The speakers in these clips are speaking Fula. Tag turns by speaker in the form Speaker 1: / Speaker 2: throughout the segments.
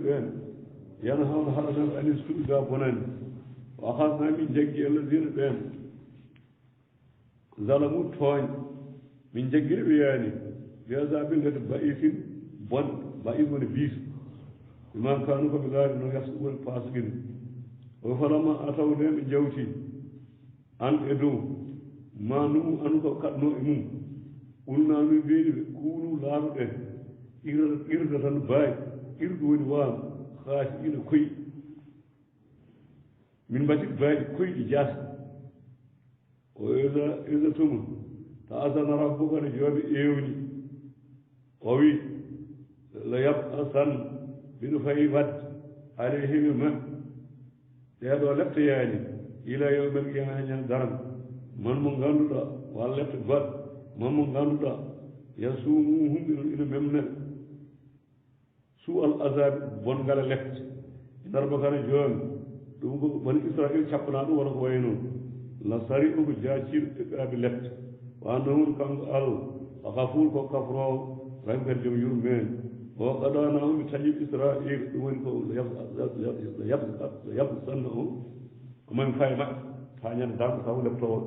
Speaker 1: بين ينهون حرنا أن يسكتوا بنان وأخذنا من جنجي الذين بين ظلموا توين من جنجي بياني لأذاب لك بائس بون بائس من بيس بما كانوا فبذلك أنه يسكوا الفاسقين وفلما أتوا لهم جوتي أن إدو ما نو أنو كأنو إمو قلنا نبين كونوا لارو إردة باي إردوين وام خاشئين كوي من بجد باي كوي إجاز وإذا ثم تأذن ربك لجواب إيوني قوي ليبأسن بنفيبت عليهم ما هذا لفت يعني إلى يوم القيامة درم من غنودا واللفت بات من غنودا يسوموهم إلى ممن سوء العذاب بونغال لفت درب كان جون دوغو بني إسرائيل شابنادو ولا وينو لا ساريكو بجاشير تكاب لفت وأنهم كان أخافون كفروا رحم كرجم يومين وقضاناهم بتجيب إسرائيل وينكو يبصنهم ومن فايما فانيا دام كاو لفتول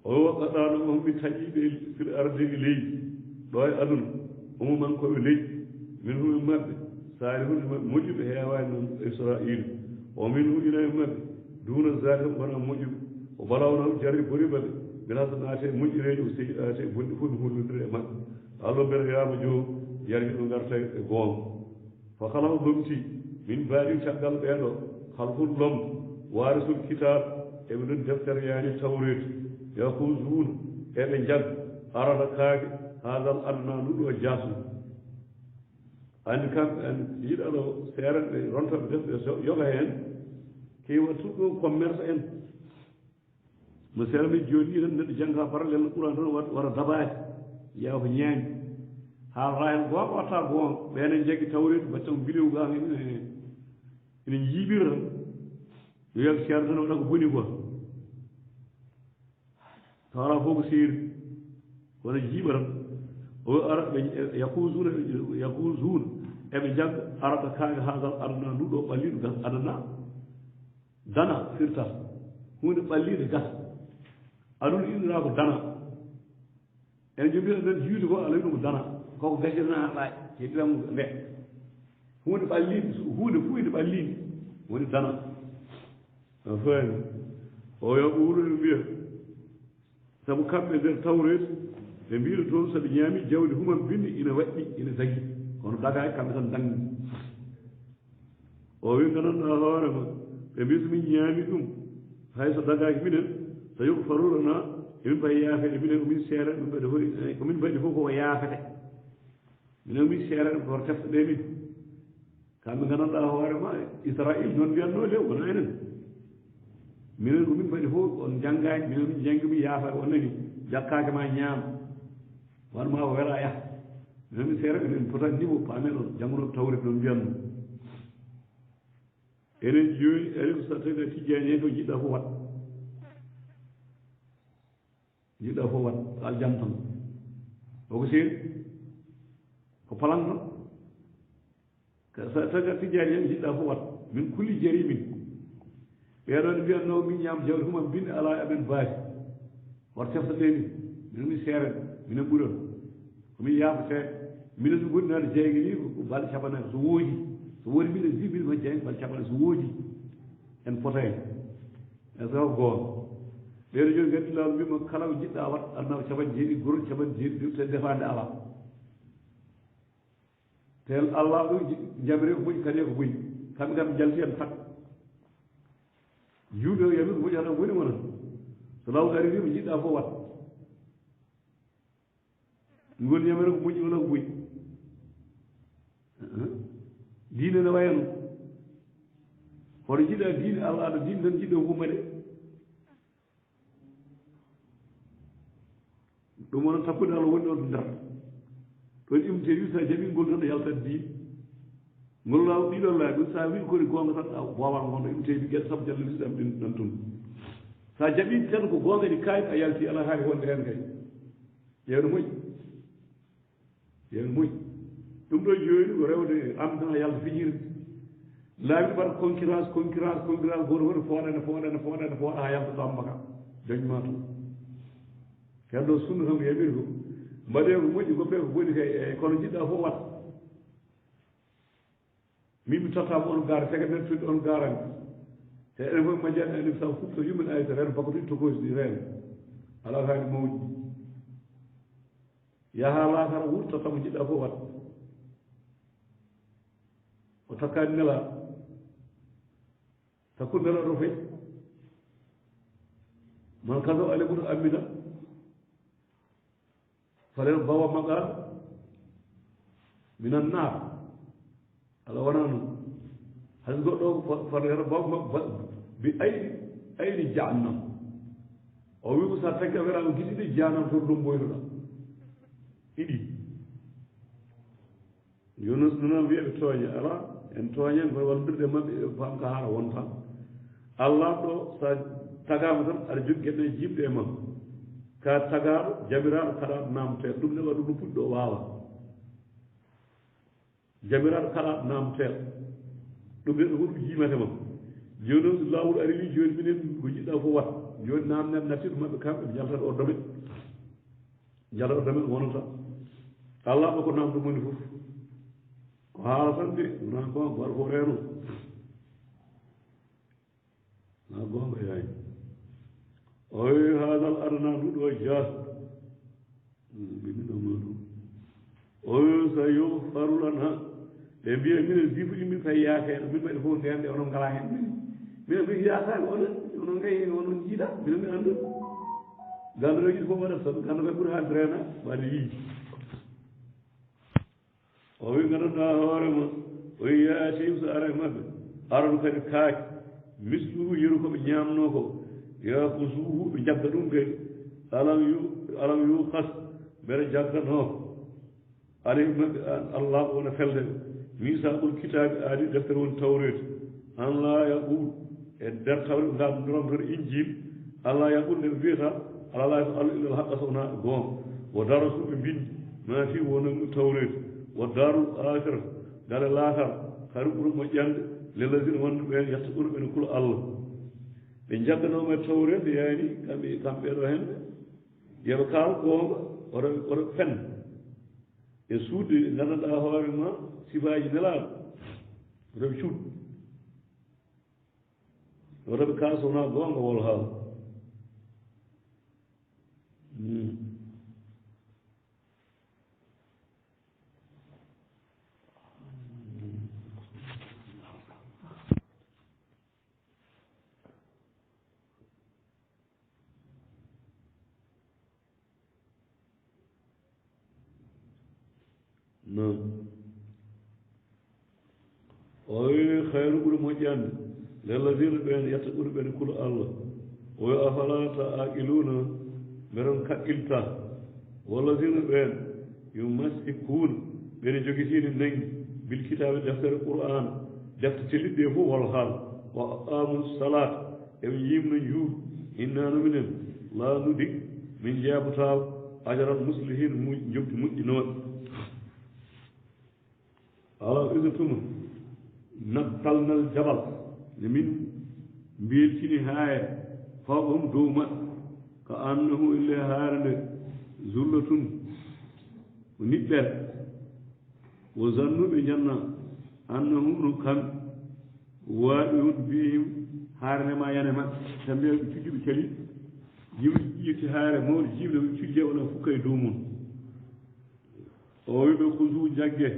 Speaker 1: وقضاناهم بتجيب في الأرض إلي دوي أدن ومن كو إلي منهم المد سارهم مجب هيوان إسرائيل ومنه إلى المد دون ذلك ولا مجب وبلاونهم جري بريبل بلا سناتي مجري وسيئاتي بندفون هولدري ما الله بريام جو يرجع نغرتي غوم فخلوا بمتي من بعد شغال بينو خلفوا لهم وارث الكتاب ابن الدفتر يعني التوريت يأخذون ابن جد أراد كاك هذا الأدنى نور جاسم أن كم أن يدعو سيارة رنتا بدفع يوغهين كي وتوكو كوميرس إن مسيرة جوني لن جنگا برل القرآن ورا دباي يا بنيان هاراين غوا واتا غوا بين جيكي توريت باتم فيديو غا ni jibir yoy siyarta no ko boni ko tara fogo sir wala jibar o ara yakuzun e be jag arata kaaga hadal arna nudo ballido gas adana dana firta hunde ballido gas adun inra ko dana en jobi den juude ko alay dum dana ko gajirna lay ci dum be hunde ballido hunde fuide ballido woni dana afan o yo uru biya sabu kambe der tawret be biiru ton sabi nyami jawdi huma bindi ina waddi ina zagi kono daga kambe tan dangi o wi kanan na hore ma be bismi nyami dum hay so daga minen so yugo farurana min bay yaafe minen min sere dum be do hori ko min bay foko yaafete minen min sere ko tefte de min kambe gananda hoore ma Israël non biyanno le wona enen minen ko min fayi fof on janggaani minen min jangi mi yaafa on nani jakkaake ma ñaam wan ma wela ya minen min seere enen potan niveau paamen on janguno tawre non biyanno enen jooni enen ko sattene tijjani hen ko jiɗɗa fof wat jiɗɗa fof wat aljantan oko seeri ko palan tan taga tijjani hen jiɗɗa fof wat min kulli jarimin ɓeeɗon mbiyatno min ñaam jawdi huma binde ala amen baati war teftaɗeni minen min seeren minen ɓuuron komin yaafate minen so gonnaade jeyge ni ko balɗe capanɗe so woodi minen jibin ma jeyge balɗe capanɗe so woodi en potani e saw goonga ɓeeɗo joni gandi laamu mbima kala ko jiɗɗa wat annaɓe capanɗe jeeɗiɗi goro capanɗe jeeɗiɗi te defande ala tel allah ɗo jabire ko moƴƴi kadi ko moƴƴi kamɓe kam jalti en tak juuɗe o yami ko moƴƴi hata woni wona so lawol ari wima jiɗɗa fof wat ngol yamere ko moƴƴi wona ko moƴƴi diine ne wayano hoto jiɗa diine allah aɗa diine tan jiɗɗo fumma de ɗum wona tappude allah woni ɗon to nder ɗon imte wi sa jaɓi ngol tan yaltat diine ngol law ɗiɗon laabi ɗum sa wi kori gonga tan bowal gonɗo imteɓi gueɗe sappo jallo lisɗam ɗin ɗan tun sa jaɓi tan ko gonga ɗi kayit a yalti ala haali wonde hen kay ƴewno moƴƴi ɗum ɗo jooni ko rewde amdana yalta fiñirde laaɓi mbaɗa concurrence goto fof fooɗa ha yalta ɗamba ka dañma to kelɗo sunna tan ko yaɓiri ko mbaɗe ko moƴƴi goppe ko boni kay e kono jiɗɗa fof wat min mi tottama on gaara tega men tudde on garani te enen fof majjani anim sa fufto yummin ayta reno bakatuji tokosi ɗi reeno ala kaani mawɗi yaha laakara wurta tamo jiɗɗa fof wat o takkani nela takku nelaɗo fayi man kaso ale ɓuto ammina falen bawa magal minan naar ala wona noon hay goɗɗo falen bawa bi ayni jahannam o wi ko sa taggi a werama giɗiɗi jahannam toon ɗum ɓoytoɗa ɗiɗi yunus noon wiyeɓe tooñe ala en tooñen koye wallodirde maɓɓe fam ka haara wonta allah ɗo sa tagama tan aɗa jogui gueɗe jiɓɗe e ma ka tagaɗo jabiraɗo kaɗaɗo namteɗo ɗum ne waɗi ɗum puɗɗo wawa jabiraɗo kaɗaɗo namteɗo ɗum ne ɗo huɗo jimete ma joni noon so lawol ari wi joni minen ko jiɗɗa fof wat joni namnen nattiɗo maɓɓe kamɓe ɓe jaltat o domen jala o domen wonata allah ɓa ko namdo moni fof ko haala tan de wona gonga waɗa fof reeno na gonga yayi oy haadal adana nduɗo jas ɓiɗɗo muɗum oyo so yuhfaru lana ɓe mbiya minen jibuɗi min kay yaakeɗo min mbaɗi fof ndende onon ngala hen minen koy yaakani onon kay onon jiiɗa minen mi andu ganduɗo jiɗi fof waɗata tan gandu koye ɓuuri haalde rena wadde yiiji o wi ganduɗa hoorema o yaatim so ara e maɓɓe aron kadi kaaki misluhu yeru koɓe ñamno ko yakusuhu ɓe jagga ɗum kadi alam yukas mbeɗa jagganoko alay maɓɓe allah wona felde misaqul kitabe aadi deftere woni tawrete an la yaqul e nder tawre ngamdoromtode injil allah yaqul nde ɓe wiyata ala la ko allah illal haqqa sowna goonga wo darasu ɓe bindi ma fi wona tawrete wo darul akhira dale laatar kari ɓuuro moƴƴande lelladina wonɓe ɓen yetta ɓuuro ɓene kula allah ɓe jagganoma e tawrede yani kamɓe ɗo henne yoɓe kaal goonga oɗo fen e suuɗe gandanɗa hoore ma sifaji nelaɗo otoɓe cuuɗ otoɓe kaal sowona goonga wol haala non oyi hayru ɓuuri moƴƴande lelladina ɓen yetta ɓuuri ɓene kula allah oyo afala taaqiluna mbeɗon kaqqilta walladina ɓen yumassikuna ɓene joguitini nangi bil kitabe deftere qur'an defte telliɗɗe fof wol haal wa aqamu salat eɓe yimno juuɗ innano minen la nudi min jeebotaw ajaran muslihin jobti moƴƴinoɗe ala isatuma nattalnal jabal ne min mbeltini haaya fawɓam dow maɓɓe ka annahu ille haare nde zullatun ko niɓɓere wo zannuɓe janna annahu no kamɓe waaɓi won mbihim haare nde ma yane maɓɓe tambi ɓe cujuɓe cali yimɓe ƴitti haare mawɗe jiɓle ɓe cujje wona fukka e dow mum o wiɓe kusu jagge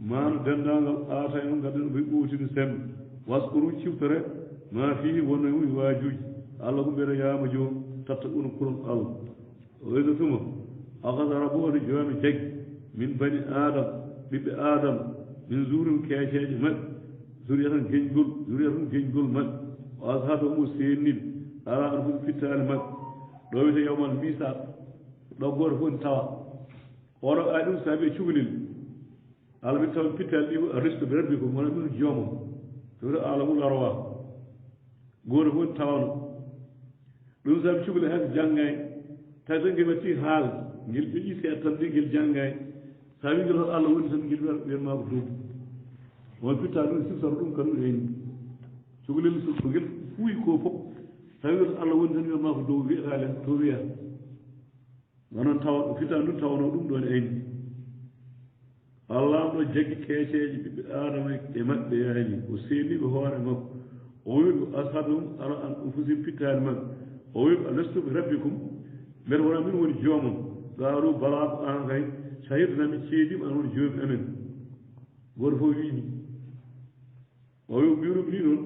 Speaker 1: maano denndaangal aata en ngadden ɓe ɓuutide sembe waskuru ciftore ma fii wonno mum waajuuji allah ko mbiyata yaama joom tatta ɗum kuron allah o weyda tuma akasa rabode joomi jaggi min bani adam ɓiɓɓe adam min zuurim keeceeje maɓɓe zuriyatan geñgol maɓɓe o ashaba mo seenniɓe ala an fof fittaali maɓɓe ɗo wiyete yawmal misaq ɗo gooto fof ne tawa oɗo aa ɗum saabi e cukalel ala mi taw pittali ɗi ko risque ɓe rabbi ko wona ɗum joomum to wiyete alamul arwa gooto fof ne tawano ɗum saabi cukalel hay ko janngani tawi tan ngel watti haala ngel ƴoƴi seeɗa tan de ngel janngani tawi ngel Allah woni tan ngel wiyatma ko dow won fitta ɗum sifsata ɗum kan reyni cukalel ko ngel fuuyi ko fof tawi ngel Allah woni tan wiyatma ko dow wiyatale to wiya wonon tawa fitta ɗum tawano ɗum ɗon eyni Allah ɗo jaggi keeceji ɓiɓɓe adama e maɓɓe yaani o seeniɓe hoore makko o wiɓe ashabum ala an anfusihim fittade maɓɓe o wiɓe alastu bi rabbikum mbeɗa wona min woni joomon gaaru bala ko an kay sahidnami ceedim an woni joomi amen goto fof wiini o wi mbirum ni noon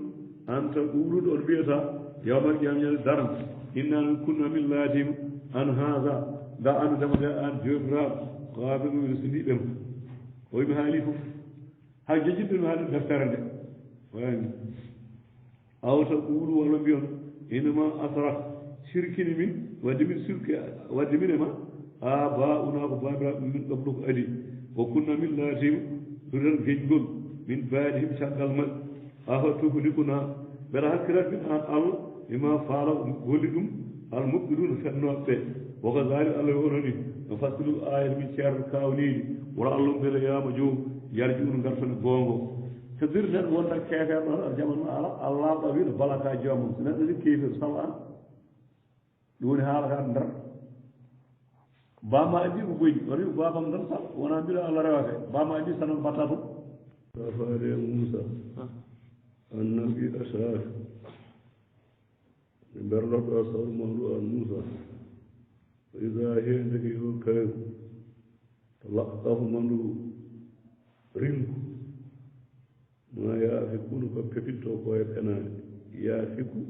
Speaker 1: an tan ɓuuruɗo on mbiyata yawmal qiyamah daram inna min kunna min laatima an haga ga andudema de an joomiraɗo kaɓe sindiɓema o wi mi haali fof hay jejjiɗɗo mi haali deftere nde wayni awta ɓuuru walla mbiyon innama asrat sirkini min wadde min sirki wadde min e ma ba una ko babiraɓe min ɗobɗo ko adi o kunna min laatima ɗuɗen geñgol min baadihim caggal maɓɓe afa tuhlikuna mbeɗa hakkirat min an Allah ima faala golli ɗum al muɓɓiɗuna fennoɓe ɓe woko zari Allah wono ni no fassilu ayat min ceerno kawniɗi wona Allah mbele yama joom yarji unu gartone gongo so dirten wonta keefeer ɗon aɗa jamanma ala Allah ɗo wiino balaka joomum so neɗɗo ɗi keefir sawa an ɗum woni haalata nder bama addi ko boyi wona wi babam tan sal wona mbiɗa Allah rewate bama addi sanan batta ɗum faade Moussa annabi asar ɓe berloɗo sawru mawɗu an Moussa fa ida hendeke yo kaw talaqahu mandu ringu ma yaafikunu ko pepinto ko e penade yaafiku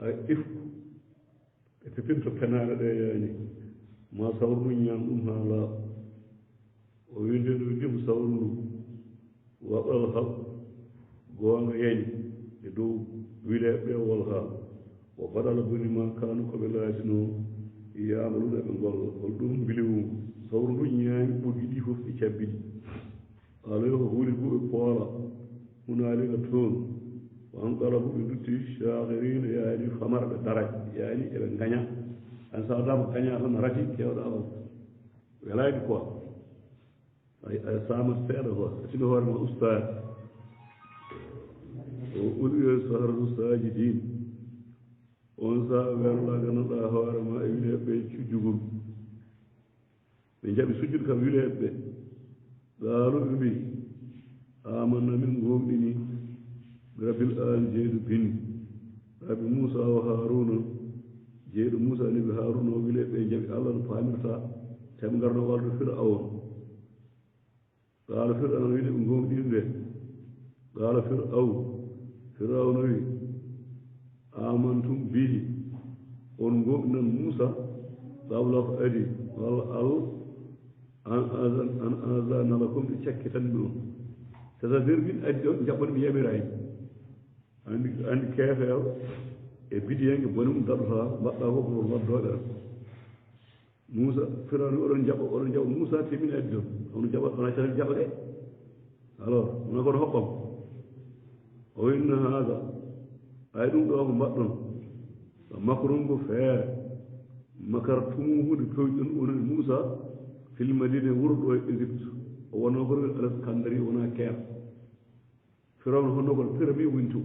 Speaker 1: a ifku e pepinto penade ɗe yani ma sawru ndu ñam ɗum ha laaɓa o winde ndu dim sawru ndu waɗal hal goonga yañi e dow wileɓe ɓe wol haal o baɗala boni ma kanu koɓe laatino yamaluɗo eɓe golla hol ɗum biliwu sawru ndu ñaami ɓoggi ɗi fof ɗi cabbiɗi alay ko huuli fu ɓe poola hunaalika toon o anqalabu ɓe dutti chahirina yaani famarɓe daraj yaani eɓe gaña an sawdama gaña tan rati kewɗa o welayde quoi a samat seeɗa quoi sino hoorema ustade o ulɓe saharatu sajidin on saa weeroɗa ganduɗa hoorema e wileɓe cujjugol ɓe jaɓi sujjude kam wileɓe ɓe قالوا بي آمنا من قومني برب الآن جيد بني رب موسى وهارون جيد موسى نبي هارون وبلي بيجي الله فامرتا تمغرنا والد فرعون قال فرعون ويلي من قومني قال فرعون وي آمنتم به on gomnan موسى قال أدي قال an azana lakum ɗi cakkitanmi ɗum c' est à dire min addi on jaɓɓonmi yamirani andi keefeew e bidiyange bonum daɗota mbaɗɗa fof ko waddoɗe an Moussa firani oɗon jaɓa Moussa te min addi on ono jaɓa ona catan jaɓa de alors wona kono hoɓɓam o inna haga ay ɗum ɗo ko mbaɗɗon makrum ko feere makartumu hunde pewɗon onani Moussa fil madina wurɗo e Égypte o wonno ko Alaskandari wona keer firawna honno kon pirami wintu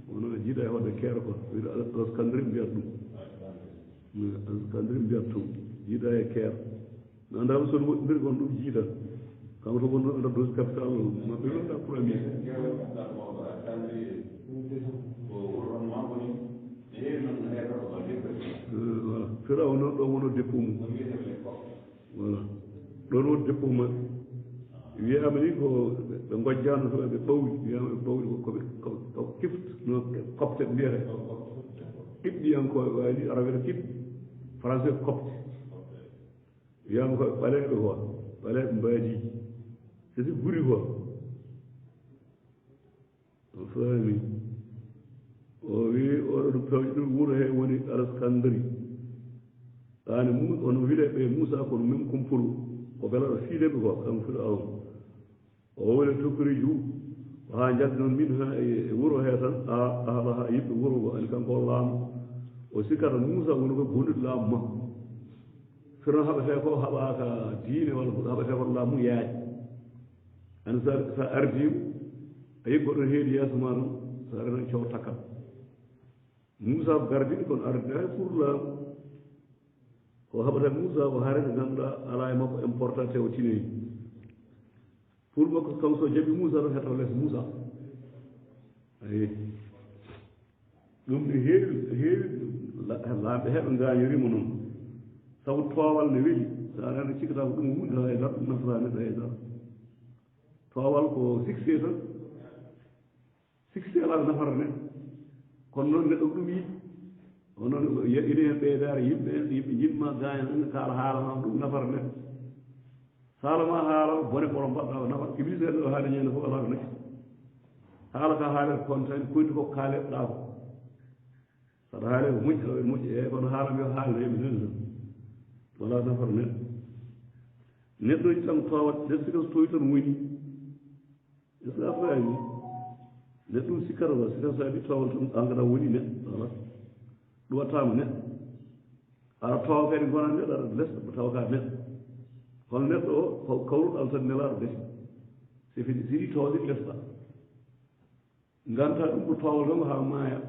Speaker 1: wona jiiɗa e wadde keer kon wiide Alaskandari mbiyat ɗum Alaskandari mbiyat ɗum jiiɗa e keer mi andama sono woɗɗodiri kon ɗum jiida kanko to wonno nder dose capital maɓɓe wonɗa premier voilà firawna ɗo wono dépôt mum voilà ɗon woni dépôt maɓɓe wiyama ni ko ɓe gojjano to ɓe ɓawli wiyama ɓe ɓawli koɓe kift no copte ɓe mbiyete ɓiɓɓiyankoɓe wayni arawete kiɓ français copte wiyama koɓe ɓaleɓe quoi ɓaleɓe mbaadiji sesi guri quoi o faami o wi oɗo pewƴi ɗum wuuro he woni Alaskandari ɗane ono wileɓe Moussa kono même kumpuru ko belaɗo fiileɓe ko kam fuɗa awon o woni tokkori ju ha jaldi noon min ha e wuro he tan ahala ha yimɓe wuro ngo ani kanko laamu o sikkata Moussa woni ko bonnude laamu makko firo haɓete ko haɓaka diine walla ko haɓete ko laamu yaaji an sa ardima a yi goɗɗo heedi yeeso ma ɗum sa rena cow takkat Moussa ko gardiɗo kono ardina pour laamu ko haɓata Moussa ko haare nde ngannduɗa ala e makko important o tinoyi pour makko kam so jaɓi Moussa tan heto less Moussa ayi ɗum ne heewi laaɓe heɓe gañorima noon sabu toowal ne weeli sa rena cikkata ko ɗum hunde haydara ɗum nafata neɗɗo haydara toowal ko succès tan succès ala nafata neɗɗo kono noon neɗɗo ko ɗum yiɗi o noon ine hen ɓeydare yimɓe yimɓe jinma gaña kaala haala ma ɗum nafata neɗɗo saalama haala bone ɓoro mbaɗɗa ko nafata iblis en ɗo haali ñande fof ala ko nafti haala ka haalete contani koyndi fof kaaleɗɗa ko saɗa haali ko moƴƴi aɗa moƴƴi e kono haala mbiyo haalno yimɓe nani tan wala nafata neɗɗo neɗɗo ji tan towat neɗɗo sika so towi tan woni est ce que affaire neɗɗo ɗum sikkata wa sika so adi towal tan angata woni neɗɗo ala ɗum wattama neɗɗo aɗa towa kadi gona neɗɗo aɗa lesɗo tawa ka neɗɗo kono neɗɗo o kawruɗal tan nelaɗo gasi si fini siɗi towde lesɗa ganta ɗum ko towal tan ha maaya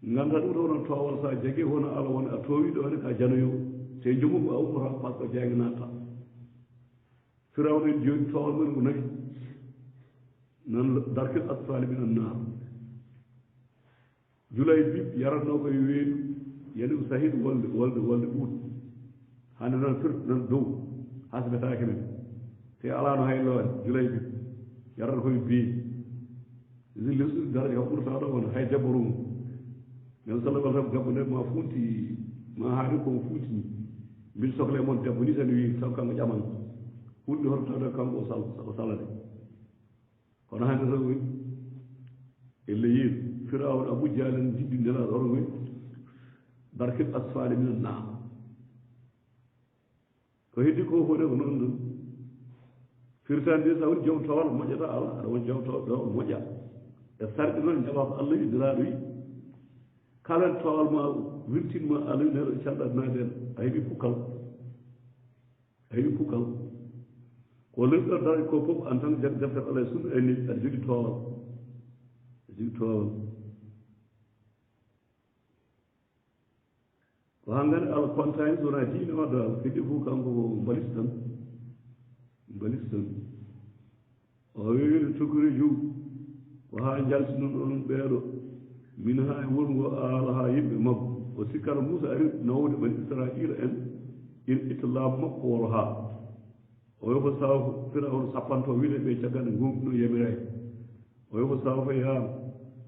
Speaker 1: ganta ɗum tawno towal sa jagui hono ala woni a towiɗo one ka janoyo te jogumo a ummata par ce que jeyga natta firawna en joni towal men ko nafi nan darkil asfali min annar julay bib yaratno koye weedu yani ko sahid wolde ɓuuɗ hande noon fir nan dow hasbetake men te alano hay loore julay bib yarata koye beeyi lesɗude daraja kam ɓurta ɗo wona hay debbo rumo men sallallahu alih debbo nde ma funti ma haali komo funti ni mbiɗa sohla e moon debbo ni tan wi taw kanko ƴaman hunde hoto tawde kanko o salade kono hannde tan woni elle yiin firawna abou dialen jiddi ndelaɗo oto woni darkil asfali min annar ko heddi ko fode ko noon ɗum firtande sa woni joom towal moƴƴata ala aɗa woni joom towal moƴƴa e sarɗi noon jaɓa ko allah wi ndelaɗo wi kala towal ma wirtinma allah wi neɗɗo canɗa naade en a heeɓi pukkal ko leyɗo daraja ko fof en tant que deftere allah e sunna ani aɗa jogui towal ko ha ngannde allah contani sowona diine o dal heddi fof kanko ko mbalis tan o wiide tokori jow ko ha jaltinon ɗon ɓeeɗo min ha e wongo ala ha yimɓe makko o sikkata Moussa ari nawde bani Israila en in itta laamu makko woro ha o wi ko sawa firawno sappanto wiide ɓe caggal e gonɗuno yamiraki o wi ko sawa yaama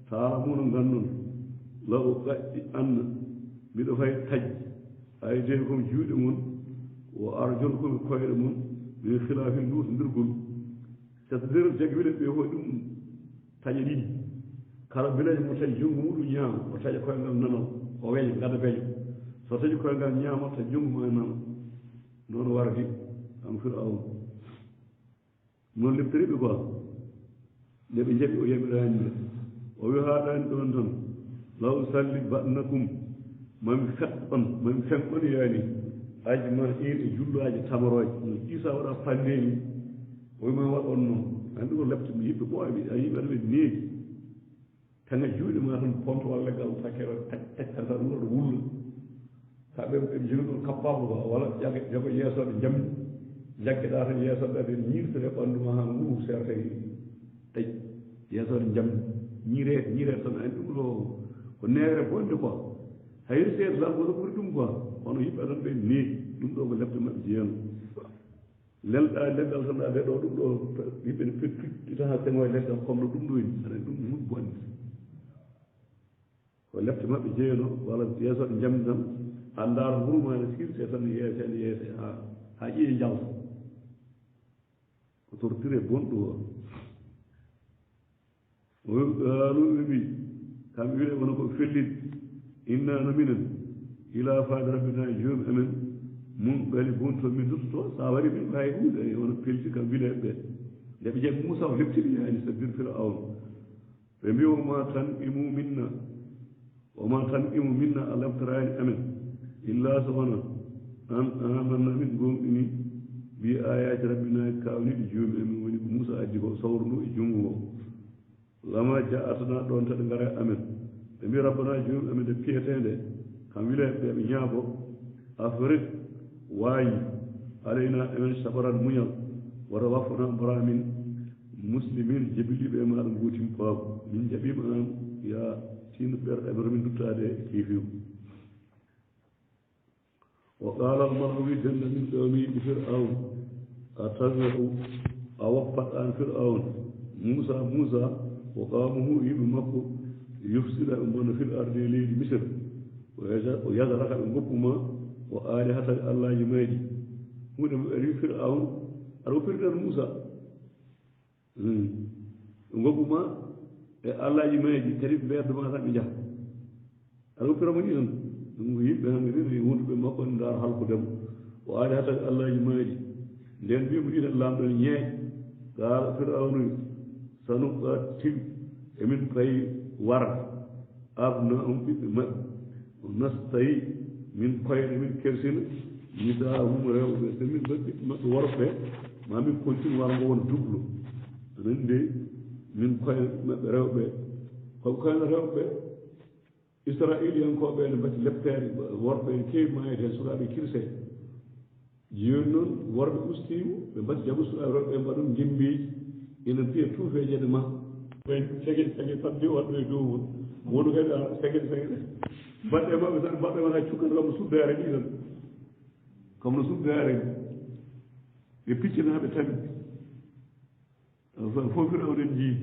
Speaker 1: taala muno ngannun law gaɗɗi anna mbiɗo fay tajji aydehi komi juuɗe mon o arjol komi koyɗe mon min khilafin luutondirgol sesdir jaggi wiɗe ɓe fof ɗum taƴa ɗiɗi kala bilaji mo taƴi junngo muɗum ñaama o taƴa koyngal nanal o weña gada beño so taƴi koyngal ñaama ta junngo ma nana noon wardi am firawna noon leptoriɓe quoi nde ɓe jaɓi o yamirani ɓe o wi haɗani ɗon tan law salli batnakum mami feɗɗon mami fenɗon yani aji ma in e julloji tamaroje no isa waɗa pandeni o wi ma waɗon noon andi ko lepta mi yimɓe ɓooyɓe a yimɓe aɗa ɓe neegi tanga juuɗe ma tan pontowal leggal takkere tekkata ɗum ɗo wulla kaɓe ɓe jogui ɗon kappable ko walla jago yeesoɓe jamdi jaggeɗa tan yeesoɓe aɓe ñirtere ɓanndu ma ha nguru serta taƴi yeesoɗe jamdi ñirete tan ani ɗum ɗo ko negre bonde quoi hayri seeɗa lan kono ɓuri ɗum quoi kono yimɓe tan ɓe neegi ɗum ɗo ko lebte maɓɓe jeeyano lelɗa leggal tan aɗa ɗo ɗum ɗo yimɓe ne pitta ha teŋoye leggal comme no ɗum ɗo ni aɗa ɗum mun bonde ko lefte maɓɓe jeeyano walla yeesoɗe jamdi tan ha ndaaro nguru ma ne sirte tan yeese ha ƴiye jalta ko torture bonɗo o wi ɓi kamɓe wiɗe wono ko felliɗ inna no minen ila faade rabbina e joomi amen mun ɓali bonto min duttoto sa waɗi min hay hunde wono pelti kam wineɓe ɓe nde ɓe jaɓi Moussa o leptiri yani so bir Firawna ɓe mbi woma tan imu minna a lemtorani amen illa so wona an amanna min gonɗini bi ayati rabbina kawniɗi joomi amin woni ko Moussa addi ko sawru ndu e junngo ngo lama ja'atana ɗon taɗe ngara amen ɓe mbi rabbana joomi amin nde piyetende kam wileɓe ɓe ɓe ñaabo afrik waayi alayna amen sabaran muñal wata waffana mbora min muslimin jabiliɓe maɗa nguutim paabu min jaɓima an ya tino ɓerɗe ɓe min duttade kiifiw wa qala almalawi denda min qawmi bi fir'aun atazrahu a wafpat an fir'aun moussa wa qawmuhu yiɓe makko yufsida ɓe mbona fil ardi e leydi misir o yadaraka ɓe goppuma o alihata allaji mayɗi hunde mo ari fir'aun aɗa o firtan moussa ɓe goppuma e allaji mayɗi kadi ɓe mberdema tan ɓe jaha aɗa o firamo ni tan ɗum ko yimɓe hande ni wonduɓe makko ne ndaar halkudemo o alihata allaji mayɗi nden mbimo ɗinen lamɗon ñeeƴ gaala fir'aunu sanuqatil emin payi warde abnahum ɓiɓɓe maɓɓe o nastayi min koyɗe min kersina nisahum rewɓe so min ɓiɓɓe maɓɓe worɓe ma min continue war ngo wona dublo anan de min koyɗe maɓɓe rewɓe koɓe koyno rewɓe israiliyankoɓe ne mbatti leptere worɓe ne kewi mayede hen sukaɓe kirse joni noon worɓe ustimo ɓe mbatti jaɓu sukaɓe rewɓe mbaɗum jembiji ina piya tuufejeɗe ma sege tan ni waɗɗo e dow mum wonu kadi a sege mbaɗɗe maɓɓe tan mbaɗɗe ma ha cukkata kam no suddare ɗi tan comme no suddare ɓe piccinaɓe tami fof firawɗen jii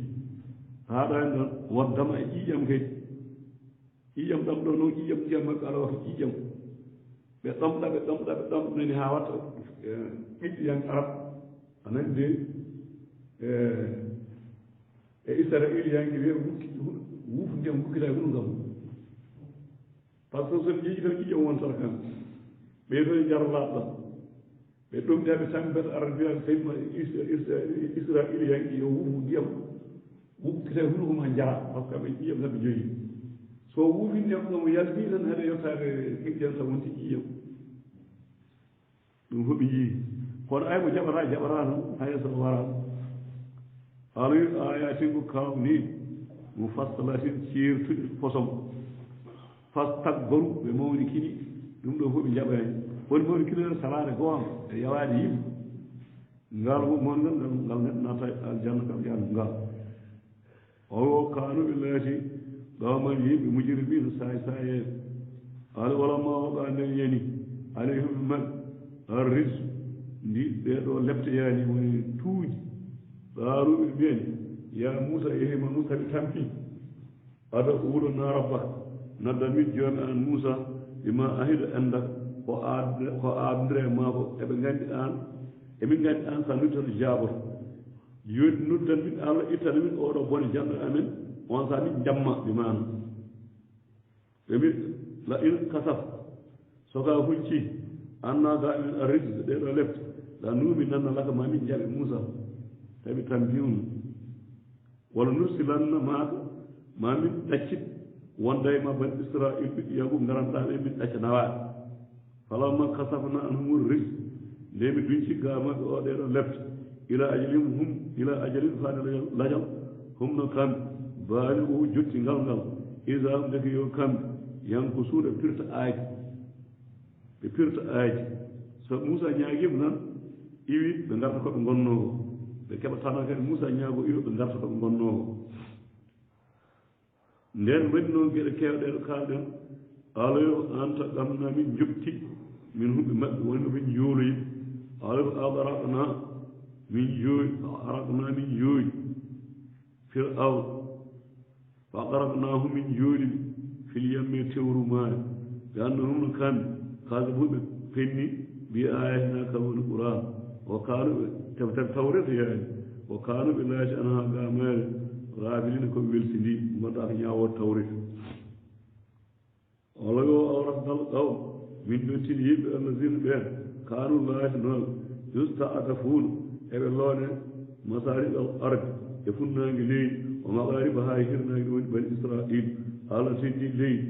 Speaker 1: haɗani ɗon waddama e ƴiƴam kadi ƴiƴam ɗam ɗo noon ƴiƴam ndiyam maɓɓe ala wata ƴiƴam ɓe ɗamɗani ha watta ɓiɗɗiyan arab anande e israiliyanke wiya wuufu ndiyam gukkita e huɗum kam par ce que son ƴiƴi tan ƴiƴam wontata kam ɓe toon jarlaɗɗam ɓe ɗomɗaɓe tan mbete ara mbiya tawima israiliyanke yo wuufu ndiyam gukkita e huɗum koma jara par ce que ɓe ƴiƴam tan ɓe jogui so wuufi ndiyam ɗam yalti tan haɗa yettade ƴiƴam tan wonti ƴiƴam ɗum fof ɓe jii kono ay mo jaɓata tan hayso wara haaloyi ayatin ko kawni mo fastalatin ceertuɗe posom fastakbaru ɓe mawni kini ɗum ɗo fof ɓe jaɓani woni mawni kinere salade goonga e yawade yimɓe ngal mon ngal ngal neɗɗo nata aljanna kam yaadu ngal o kanuɓe laati ɗawman yimɓe mujrimina saye ala walamma waɗa nden yani alayhim man arris ndi ɗeɗo lepteyani woni tuuji ɗaaruɓe mbiyani ya moussa yehima moussa ɓe tampi ada uɗonna rabbaka nadda min joni an moussa bima ahida andaka ko aadndire maako eɓe gandi an emin gandi an sa nuddoto jaboto joni nuddan min allah ittana min oɗo bone janɗo amen on sa min jamma ɓe mana ɓemi la in kasaf soka hucci annaga amen a rejide ɗeɗo lefte la numi nanna laka ma min jaɓe moussa tawi tambiwno walla nursilanna maaka ma min ɗaccit wonda e ma bani israil ɓiɓɓe yago garanɗa ɓe min ɗacca nawaɗe falamma kasafna anhumur ris nde mi dunci ga maɓɓe o ɗeɗo lefte ila ajalin faade lajal hum no kamɓe baali o jotti ngal isa hum deke yo kamɓe yanko suuɗa ɓe pirta aaji so moussa ñaaguima tan iwi ɓe garta koɓe gonnoo ɓe keɓa tana kadi moussa ñaago iwi ɓe garta koɓe gonnoo nden waɗi noon geɗe kewɗe ɗo kalɗen alayo anta ɗamna min jofti min humɓe maɓɓe woni min jooloyi alayo aɗaraqna min jooyi fir'aun fa aqraqnahu min jooli fil yamme tewru maayo ɓe annahum no kamɓe kaalibuɓe penni mbi ayatina kam woni qouran o kaanuɓe tawreta yaani o kaanuɓe laati an ha ga meere raabilina koɓe welsindi gonɗa ko ñawo tawreta olayo awratnal qawm min ɗontini yimɓe allahina ɓen kaanu laati noon yusta'tafuuna eɓe loone masariɓe al arde e funnaange leydi o maghariba ha hirnaange woni bani israil allah teddi leydi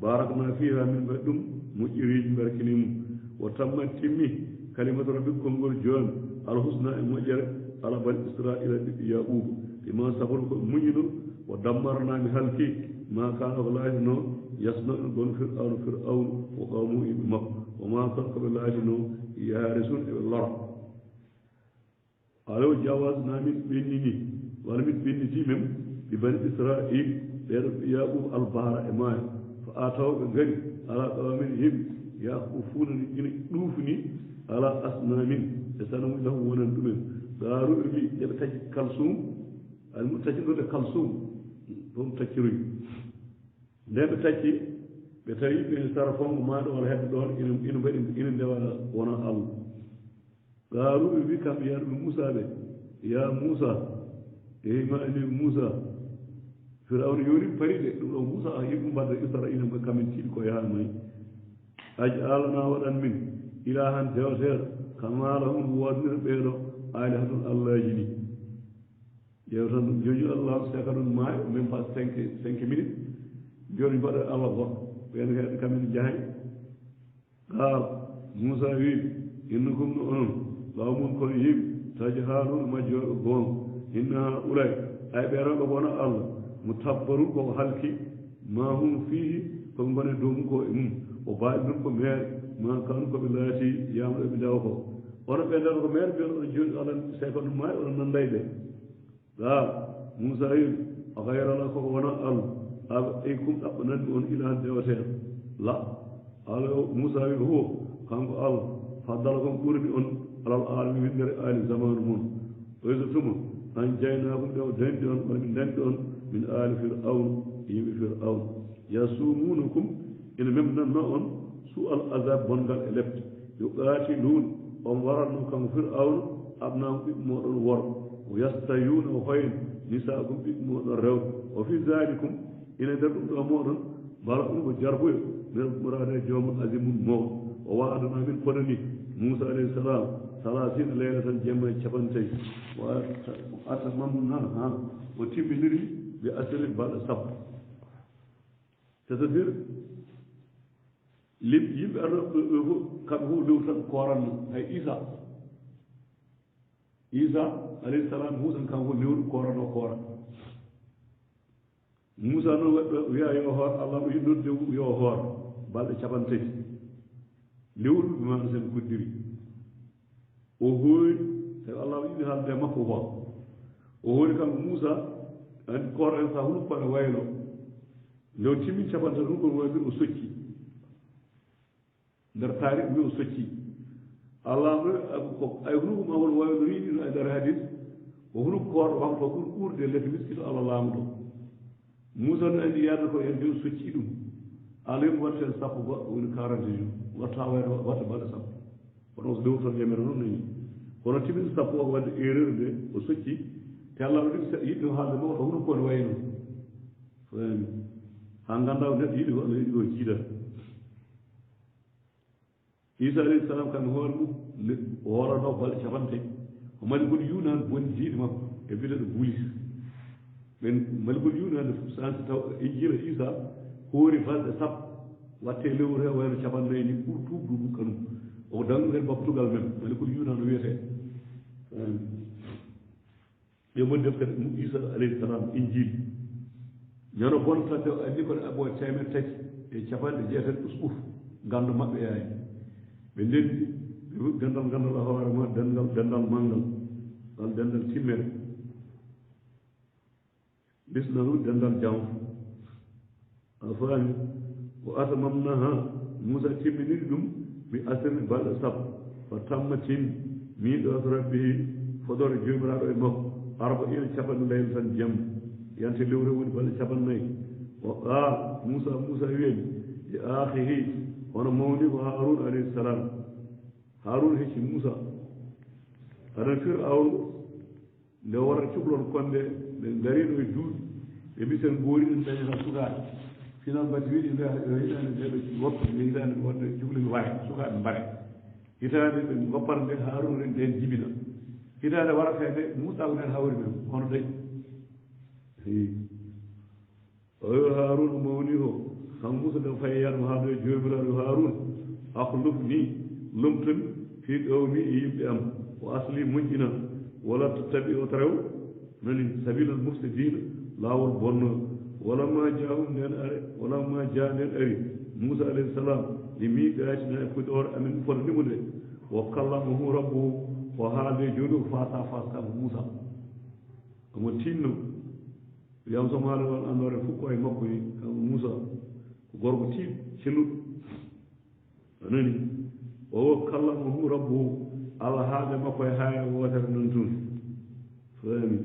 Speaker 1: barakna fiha min mbaɗi ɗum moƴƴiriji mbarkini mum وتمت تمي كلمة ربكم والجون الحسنى المجر على بني إسرائيل يعقوب بما صبروا منينو ودمرنا بهلكي ما كان الله إنه يصنع بن فرعون وقومه بمك وما خلق بالله إنه يهارسون بالله قالوا جاوزنا من بيني ولم بيني تيمم ببني إسرائيل يعقوب البحر إمام فآتوا بغني على قومهم يخوفون دوفني على أصنام يسألون له ونندم قالوا بي يبتج كلثوم المتجدون كلثوم هم تكري لا بتجي بتجي بين صرفهم ما دون هذا دون إنه بدين إنه دواء ونا الله قالوا بي كم يا موسى يا موسى إيه ما إني موسى فرعون يوري فريد موسى يقوم بعد إسرائيل ما كمن تلك يا ماي أجعلنا ودن من إلها جوسر كما لهم ودن بيرو آلهة الله جني يوصل جوجو الله سكرون ما من بعد 5 minutes جوني بعد الله بق بين كمن جاي قال موسى ويل إنكم نؤمن قوم كريم تجهلون ما جون إنها أولئك أي بيرو بقونا الله متبرون كو حالكي ما هم فيه كم بني دوم كو وبعد منكم مير ما كانوا كبلاتي يامر بداوكو وانا بيدار كو مير بيون جون على سيكون ما ولا نندايده لا موسى غير الله كو وانا ال ايكم ابنن اون الى دوتين لا قال موسى هو كان ال فضلكم قربي اون على العالمين من آل زمان من ويزتم ان جايناكم دو دندون من دندون من آل فرعون يم فرعون يسومونكم إن ممن نون سوء العذاب بنغال إلبت يقاتلون ومرنوا كم فرعون أبناهم بمؤمن ور ويستيون وخين نساءكم بمؤمن الرو وفي ذلكم إن درتم أمورا باركم وجربوا من المراد يوم عظيم الموت ووعدنا من قرني موسى عليه السلام 30 ليلة جمع شبنتي وأتممناها وتمنري بأسر بعد الصبر c'est-à-dire lim yimɓe arno kamɓe fof lewtan koranno hay isa alayhi salam musa kam fof lewru koranno koora musa noon waɗɗo wiya yo hoor allah mo yiɗnode yo hoor balɗe 50 lewru ɓe mano sen koddiri o hooyi tawi allah yiɗi haalde makko hoor o hoori kanko musa andi koora en sa huno koɗe waylo nde o timmin 50 ɗum kon wawi o socci nder taari wi o socci allah ko ay hunuko ma won wawi no riiɗino e nder hadis o hunuko koorɗo wakto ɓuri ɓurde leke miskito allah laamu ɗo musa no andi yaade ko en joni socci ɗum allah yimo watta hen sappo goɗɗo woni 40 jours watta wayde watta balɗe sappo kono so lewru tan yamere noon nayi kono timin sappo o wadde erreur nde o socci te allah no yiɗi haalde mo to hunuko ne wayno fami ha ganda ko neɗɗo yiɗi ko allah yiɗi ko jiidata isa alayhi salam kamɓe hoore mum o hoorano balɗe 50 o malikol yunani bonni jiiɗi makko e bileɗo bulis ɓen malikol yunani sansi taw injira isa hoori balɗe sappo watte lewru he wayno 50 ni ɓuur tuubdu ɗum kanum o dandu hen baptugal men malikol yunani wiyete ɓe moni deftere isa alayhi salam injil ñano bontate andi ko abo 300 e 90 usɓuf gandu maɓɓe yaani ɓe ndendi gandal gandal a hoore ma dendal mangal wal dendal timmere bisna ɗum dendal jawf a faami o atamamnaha musa timminiri ɗum mi asirni balɗe sappo o tammatin miiɗoto rabbihi fodore jomiraɗo e makko arba ina capanɗe layl tan jamma yante lewre woni balɗe 50 o qaal musa wieni e ahihi hono mawni ko harun alayhi salam harun hecci musa aɗan fir'awn nde wara cuɓlon konde ɓe garino e duuɗi ɓe mbi sen goori ɗen dañata sukaaɓe final mbaddi wiɗi hitande nde ɓe woppa nde hitande wonde cuɓlimi waye sukaaɓe mbare hitande ɓe goppata nde harun ren nden jibina hitande warata nde musa ko nen hawri men hono dañi oyo harun mawni o kan musa ɗen faye yanmo haaldo e jomiraɗo harun ahluf ni lomtami fi qawmi e yimɓe am o asli moƴƴina wala tattabi o tarew nani sabilal mufsidina laawol bonno walamma jaahum nden are walamma jaa nden ari moussa alayhi salam e miiqatina e fuɗoore amen fotnimo nde wo kallamahu rabbuhu o haalde jooni o faasa fas kanko moussa omo tinno wiyama somo haala on anndore fof ko e makko ni kanko moussa ko gorko tiiɗ celluɗo anani o kallamahu rabbuhu allah haalde makko e haaya wootere noon tun faami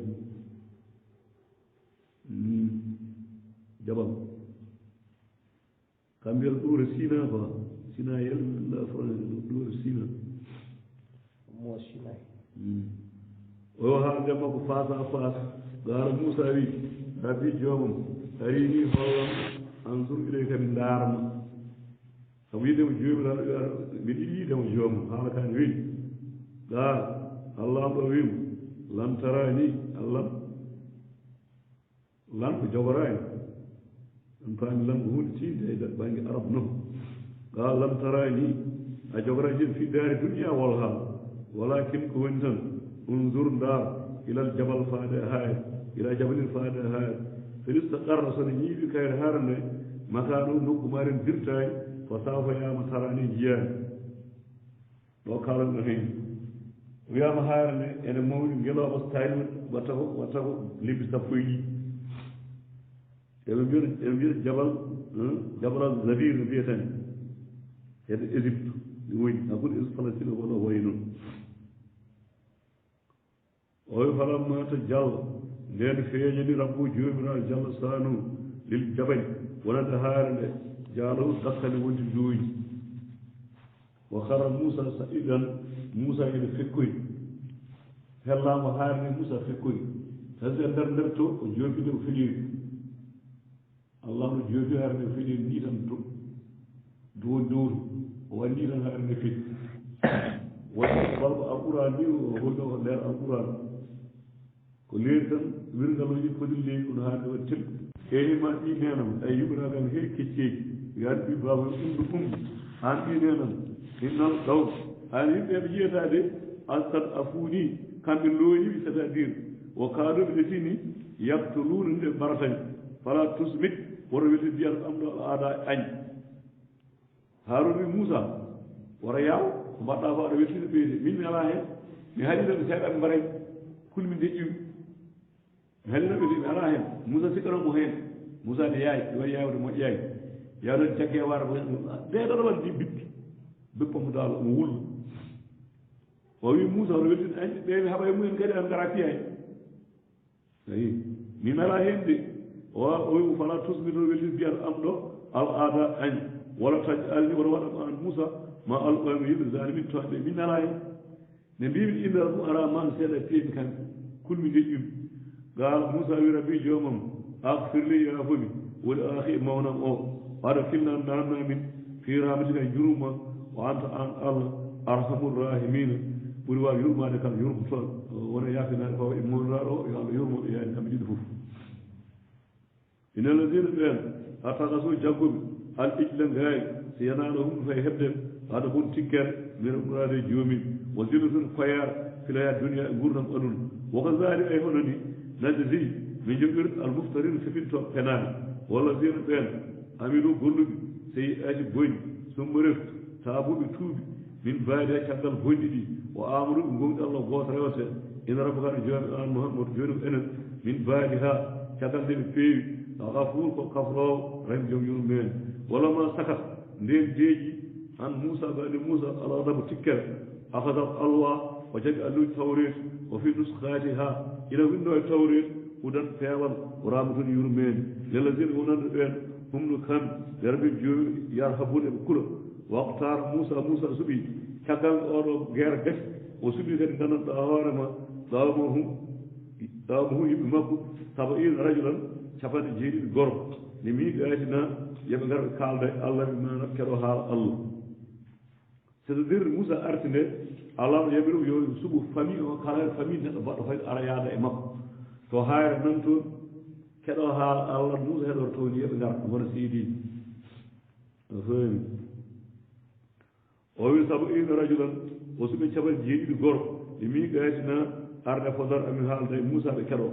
Speaker 1: jabal kambiyal ɗuure sina ba sina yelmila ɗuure sina
Speaker 2: mo sinay
Speaker 1: o haalde makko faasa faas gaara moussa wi rabbi joomam arini hollam ansur ilay kadi ndaarma sabu yidemo joomiɗaɗo mbiɗa yiɗi yidemo joomam haala kani wi gaar allah ɗo wimo lan tarani allah lan ko jogorani ɗum paami lan ko hunde tiinde e baŋnge arab noon gaal lan tarani a jogorani fi daari dunia wol haal walakin ko woni tan unzur ndaar ilal jabal faade haaya ila jabalin faade haaya so istaqarra sono ñiiɓi kayre haarande maka ɗo nokku maren dirtaani fa sawfayama tarani jiyaani ɗo kalanno heen wiyama haarande ene mawni ngelooɓa so taani watta ko lebbi sappo e ɗiɗi eɓe mbiyata jabal zabir no mbiyatani hede égypte ɗi woni hakkude palestine koɗo wayi noon o wi falamma to jalla nden feeñani rabbu joomiraaɗo jalla sanu lil jabali wonande haare nde jaalohu dakkane wonde jooñi wa hara moussa sa'idan moussa ene fekkoyi hellaama haare nde moussa fekkoyi tasi e nder to o joofide o feliri allah no joofi haare nde feliri ni tan to dowru o wanni tan haare nde feli woni balko alquran ni o holno ko nder alquran ko leeri tan wirngaloji foti leeri kono haade waɗi tel heyma ɗi nenam ay yuɓiragal he kecceji yaani ɓi baba ɗumɗo fum an ɗi nenam hinnal ɗaw an yimɓeɓe jiyatade asad a fuuni kamɓe looñiɓe c' est à dire o kaaduɓe ɗe fini yaktuluuna nde baratani fala tusmit woto welde mbiyata ɗam ɗo aada añ haarun wi moussa wora yaw ko mbaɗɗa ko aɗa weltino ɓeyde min mi ala heen mi haɗinoɓe seeɗaɓe mbaray kulmi deƴƴumi mi haɗinoɓe de mi ala heen moussa sikkanomo heen moussa ne yaayi ɗo yawde moƴƴayi yawde jagge waara ndeɗoɗo waɗa ndi bippi bippamo daalo omo wulla o wi moussa oto weltino añ ɓe haɓa e mumen kadi an gara piyani ayi min ala heen de o wi fala tusmito weltino mbiyata am ɗo al aada añ wala taj alni woto waɗama an moussa ma alqoymo yimɓe zalimin toonɓe min ala hen ne mbimi indal ɗum ara man seeɗa peemi kamɓe kulmi deƴƴumi gaal moussa wi rabbi joomam akfirli yaafomi woni ahi mawnam o waɗa finnan nannamin fi rahmatika e jurumma o anta an allah arhamur rahimina ɓuri wawi yurmade kam yurmo toon wona yafinade fawa e mawnaɗo o yo allah yurmoɓe yani kamɓe ɗiɗi fof ina alladina ɓen attakasu jaggoɓe al ijla ngaayi so yanano humɗo fay heɓde haɗa bon tikkere mbiɗa ɓurade joomin wo zillatun koyar filaya duniya e gurdam aduna woko zaari ay hono ni nande si min joɓɓir almuftarine fifinto penani walla zina ɓen amiɗo golluɓe so aji boñi summa reftu taabuɓe tuubi min baadi e caggal bonɗi ɗi o amanuɓe gonɗi allah goto rewate ina rabba kaɗo joomi an mouhamadou joni ko enen min baadi ha caggal nde ɓe peewi gafour ko kafrowo rem joom yurmen walla ma sakat nden deeƴi an moussa baɗi moussa aladamo tikkere akadam alwa o jaɓi alluji tawret o fi nuskati ha ina winno e tawret hudan peewal o ramatoni yurmen lellasine wonande ɓen humno kamɓe yaraɓe joomi yarhabude ɓe kula waktar moussa suuɓi caggal oɗo guerre gasi o suuɓi kadi gandanɗa hoorema ɗawmo hum yimɓe makko saba ina rajulan capanɗe jeeɗiɗi gorko ne miiqatina yoɓe ngar ɓe kaalda e allah ɓe mana keɗo haala allah c' est à dire moussa arti nde allah no yaɓi ɗum yo suɓo famille o kala famille neɗɗo baɗɗo fayde ara yaada e makko to hayre nan toon keɗo haala allah moussa heɗor toon yoɓe ngar wona seedini a faami o wi sabu ina rajulan o suɓe caɓal jeeɗiɗi gorko e miiqatina arde fodar amin haalda e moussa ɓe keɗo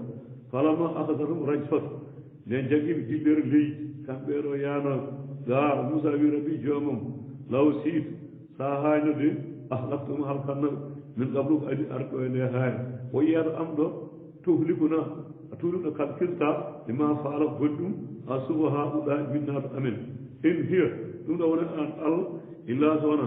Speaker 1: falama akadatum rajfat nden jaggiɓe dillere leydi kamɓe ɗo yanoɓe gaar moussa wi rabbi joomam law siid sa hañode ahlaktum halkannaɓe min qablu ko adi arɗo e nde haani o yiyata am ɗo tuhlikuna a tuhlino kalkilta ima faala goɗɗum a suba ha ɓuɗa minnato amen in hiya ɗum ɗo woni an allah illa sowona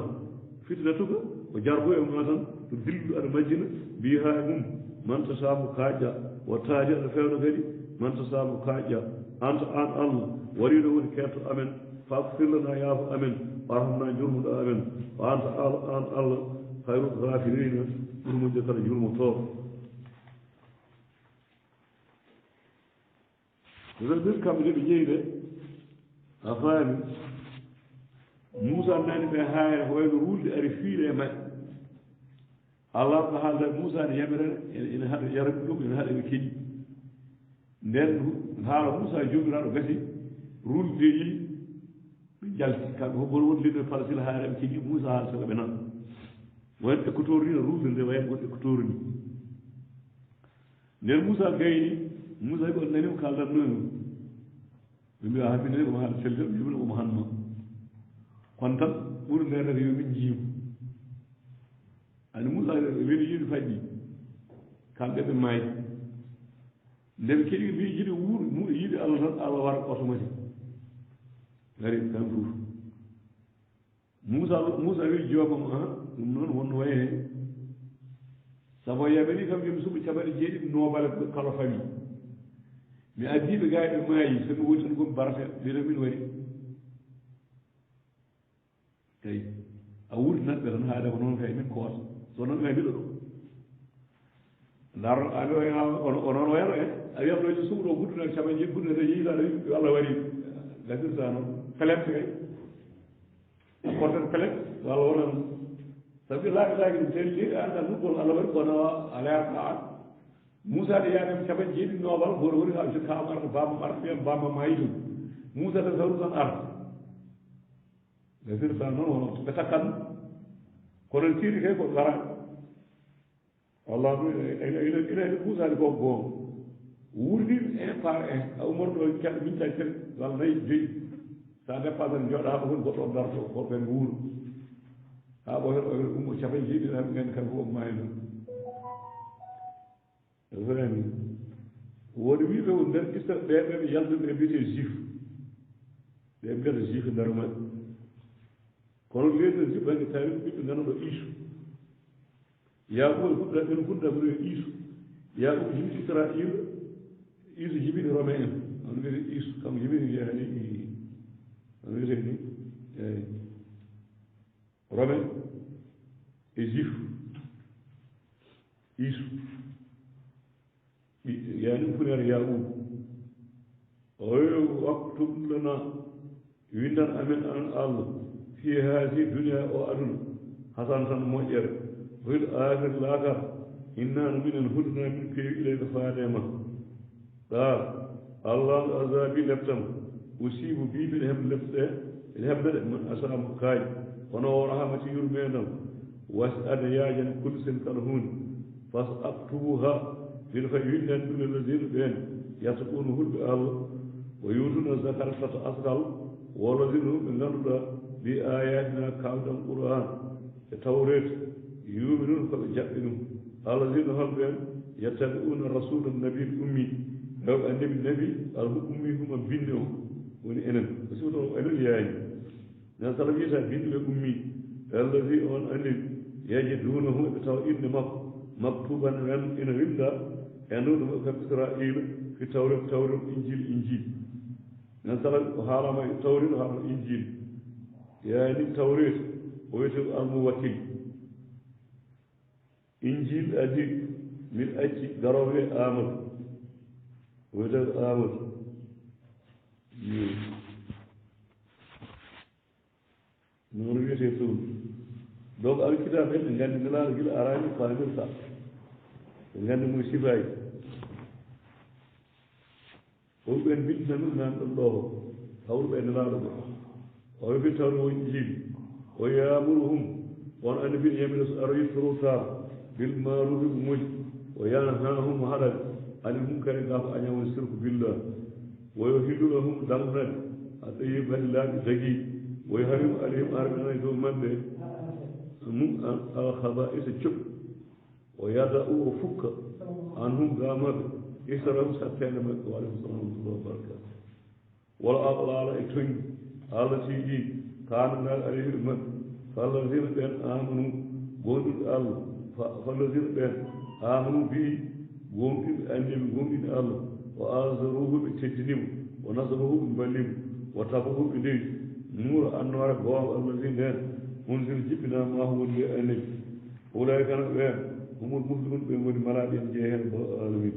Speaker 1: fitnatuka ko jargo e ma tan to dilluɗo aɗa majjina mbiha e mum man tasamo kaƴƴa wattaji aɗa fewna kadi man tasamo kaƴƴa anta an allah wariɗo woni ketto amen fakfirlana yaafo amen warhamna jurmuɗo amen wa anta an allah hayru gafirina ɓurmoƴƴo kala jurmotoɓe ɗin kamɓe de ɓe jeeyi de a faami moussa nani ɓe haayre ko wayno rulde ari fiiɗe e maɓɓe allah ko haalda moussa ne yamirene ene haɗa yaraɓe ɗum ene haɗa ɓe keƴi nden haala moussa jomiraɗo gasi rulde yiɗi ɓe jalti kamɓe fof goto woni liɗɗo falasila haare ɓe keƴi moussa haala sago ɓe nan won écouteur ni no rulde nde wayen gon écouteur ni nden moussa gayni moussa wi on nani o kaldatnomi ɓe mbiya ha minani omo haala seltel ɓe jumina omo hanma kono tan ɓuri ndendata yomin jiimu ani moussa weli yiɗi faƴƴi kamɓe ɓe maayi nde ɓe keɗi mbi jiɗi wuur yiɗi allah tan allah wara automatique gari kam ɗum moussa wi joomam ɗum noon wonno wayi he sabu yaɓeni kam yomi suɓa caɓaɗe jeeɗiɗi noobale kala famille mi addiɓe gaa ɓe maayi somi woni tan gomi barate mbino min waɗi eyi a wurtinatɓe tan haade ko noon kay min koota so noon ɓe mbiɗo ɗo ndar onoon wayno en a wiyam ɗo suuɗo guddunaki caɓa jeeɗi guddunata yiitaɗo allah waɗi gasirta noon pelente kay porten pelente walla wonan sabi laaki ɗum ten liɗi anda nuggol allah waɗi kono alaya kaan moussa de yaadema caɓa jeeɗi noobal goto woni ha kam arta bamam arta ɓiyam bamam mayi ɗum moussa tan sawru tan arta gasirta noon wono ɓe takkan kono tiiɗi kay ko garani wallah ina moussade ko goonga wurdiɓe un par un a umorɗo keɗɗo mintaji tati walla nayi joyi sa dépasse an jooɗa haɓa woni goɗɗo o darto koɓe wuuro ha ɓoyat o ummo capan jeeɗi haɓe gandi kamɓe fof maayi noon vraiment woodi wiɓe ko nder ista ɓeɓe yaltuɓe ɓe mbiyete juif ɓe mbiyata juif nder maɓɓe kono leydi juif ɓange tawi ɓiɓɓe ngannduɗo isu yaɓuɓe fuɗɗa ɓen fuɗɗaɓe isu yaɓuɓe jibini israil isu jibini romain en on wiyete isu kam jibini yani on wiyete ni eyi romain e juif isu yani ɗum funere yaɓuɓe oyo waktub lana windan amen an allah fi haasi duniya o aduna hasan tan moƴƴere wil akhir laakar inna no minen hudna min keewi ilayka faadema ɗaal allah no azabi leptam usibu biɓe ɗe hem lepɗe ene heɓɗeɗe man asamo kaaji kono o rahamati yurmedam was ada yaajan kulsen kala hunde fas aktubuha mbiɗa fayi windani ɗum e ladina ɓen yataɓuno hulɓe allah o yutuna zakat fata asgal wolodino ɓe ngannduɗa mbi ayatina kaldan qur'an e tawret yuminun koɓe jaɓɓi ɗum alladina holɓen yattabi'una rasula nabil ummi rewɓe annabi nabi alhu ummi huma binde o woni enen ko siwto enen yaani nan sala wiyata binde ɓe ummi alladi on annabi yajidunahu eɓe tawa inde makko maktuban wen ina winda e nduɗo maɓɓe kam israila fi tawret injil nan sala ko haalama e tawret o haalama injil yaani tawret o wiyete almuwakkil injil adi min acci garoɓe amadou o wiyete amadou noon wiyete toon donc alkitab en ɓe nganndi nelaaɗo gila arani famirta ɓe nganndi mum sifayi on ɓen bindina ɗum nan ɗon ɗo hawruɓe nelaaɗo ɓe o wi tawno woni jiiɗi o yamuruhum won annabi yemino so aroyi torotar bil marufi ko moƴƴi o yanhahum haɗal anil munkari ga ko aña woni sirku billah woyo hillulahum dalnade a ɗoyi badi laaɓi dagui woyo harimu alayhim arɓinayi dow maɓɓe mum alhaba isa coɓ o yada o fukka an hum gamaɓe israhum sattede maɓɓe wa aleykum salam warahmatullah wabarakatu wala aqlala e toñi allati ɗi kananaɗe alayhim maɓɓe fallazina ɓen amanu gonɗuɓe allah fallazina ɓen amanu mbi gonɗiɓe anniɓe gonɗiɓe allah o azaruhu ɓe teddinimo o nasaruhu ɓe ballimo o tabahu ɓe ndewi nuura annore goonga allazina nden unzila jippinama hu woni ɓe annabi ulaykana ɓen humul muflihun ɓe goni malaɓe en jeehe hen alamin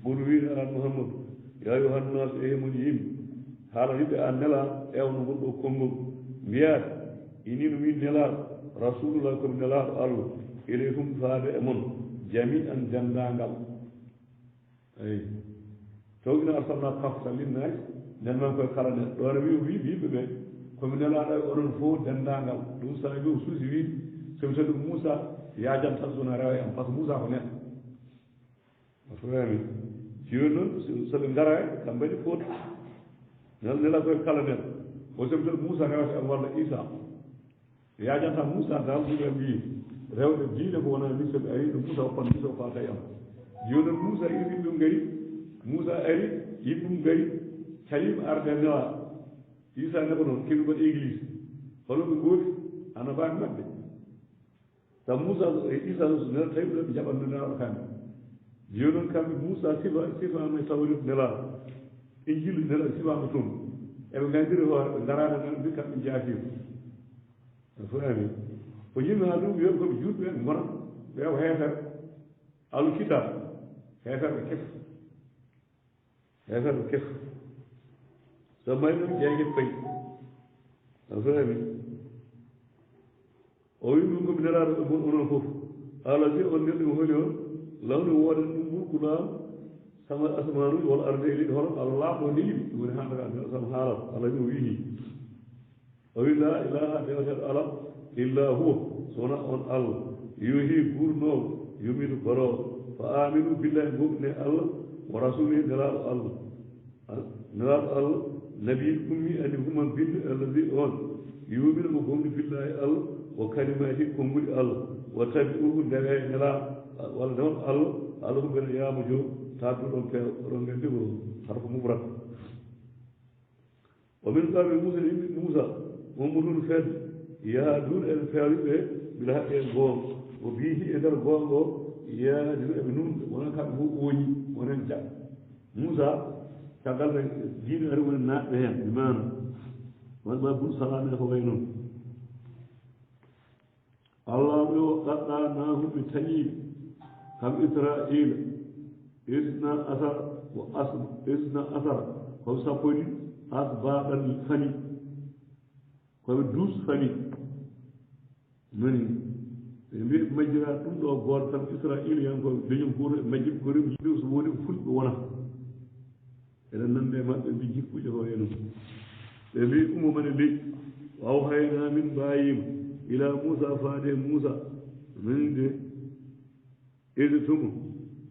Speaker 1: ɓuri wiide an mouhammadou ya yohannas e mon yimɓe haala wiɓe an nela ewno gonɗo konngol mbiyaade inino min nelaɗo rasulullah komi nelaɗo allah ilaykum faade e mon jami an dendagal eyi tawgino arsalna kafsa linnaji nden man koye kala nen ɗone wi yimɓe ɓe komi nelaɗo e oɗon fof dendagal ɗum sa wi o suusi wi somi tawi ɗum moussa yajan tan sona rewa am par ce que moussa ko neɗɗo a fami joni noon soɓe gara kamɓe ɗi footi nela koye kala nen o somi tawi moussa rewata am walla isa yajanta moussa dal ɗumen mbi rewɓe diine ko wona min somi ari ɗo moussa o pan moussa o fata e am joni noon moussa iri ɗum gari moussa ari yimɓe ɗum gari calima arde nela isa neɓa noon keɓi mbaɗa église hono ɓe gooti ana mbawi maɓɓe taw moussa isa so nela tawi ɗo ɓe jaɓanno nelaɗo kamɓe joni noon kamɓe moussa sifama e tawrit nelaɗo injilu nelaɗo sifama toon eɓe gandiri hoore ɓe darade nan mbi kamɓe jaafima a fami ko yimɓe ha ɗum wiyoɓe koɓe juutɓe ɓe gona ɓeewa heefere alu kitab heeferɓe kefa heeferɓe kefa so mari ɗum jeegue payi a fami o wi ɗum komi nelaɗo ɓe gon onon foof haala si on neɗɗo holi o lawni woden ɗum ɓurkuɗam sama asmanuji walla arde e liɗi hono allah laaɓɗo ndiɗi ɗum woni hande sam haalata allah wi o wihi o wi la ilaha dewateɗo ala illa huwa sowona on allah yohi gurnowo yumitu borowo fa aminu billahi gomɗine allah wa rasulihi nelaɗo allah nelaɗo allah nabiil ummi andi human binde allazi on yuminu mo gomɗi billahi allah wa kalimati konnguɗi allah wa tabi'uhu ndewe nelaɗo walla ndewan allah allah ko mbene yaamo jo tadduɗon pe oɗon gandi ko harko mubrat o min qawmi moussa ne yimɓe moussa mamadou fedde yaadun eɓe peewriɓe bila haqqe e goonga o biihi e nder goonga o yaadun eɓe numde wona kamɓe fof ooñi wonen jaɓ moussa caggal ɓe diine ari woni naatɓe heen ɓe maano won ɓa bun salam e ko way noon allah ɓe o ɗaɗɗanahum ɓe tañiiɓe kam israila isna asara isna asara koɓe sappo ɗi asbaɗan fani koɓe 12 fani noni ɓe mbi ɓe majjira ɗum ɗo goto tan israila yankoɓe dañum goto ɓe majji ɓe korima yiɗi so woni ko fulɓe wona eɗen nande maɓɓe mbi jikkuƴe ko eno ɓe mbi umo mane ley waw hayna min mbayima ila moussa faade moussa min de ede tumo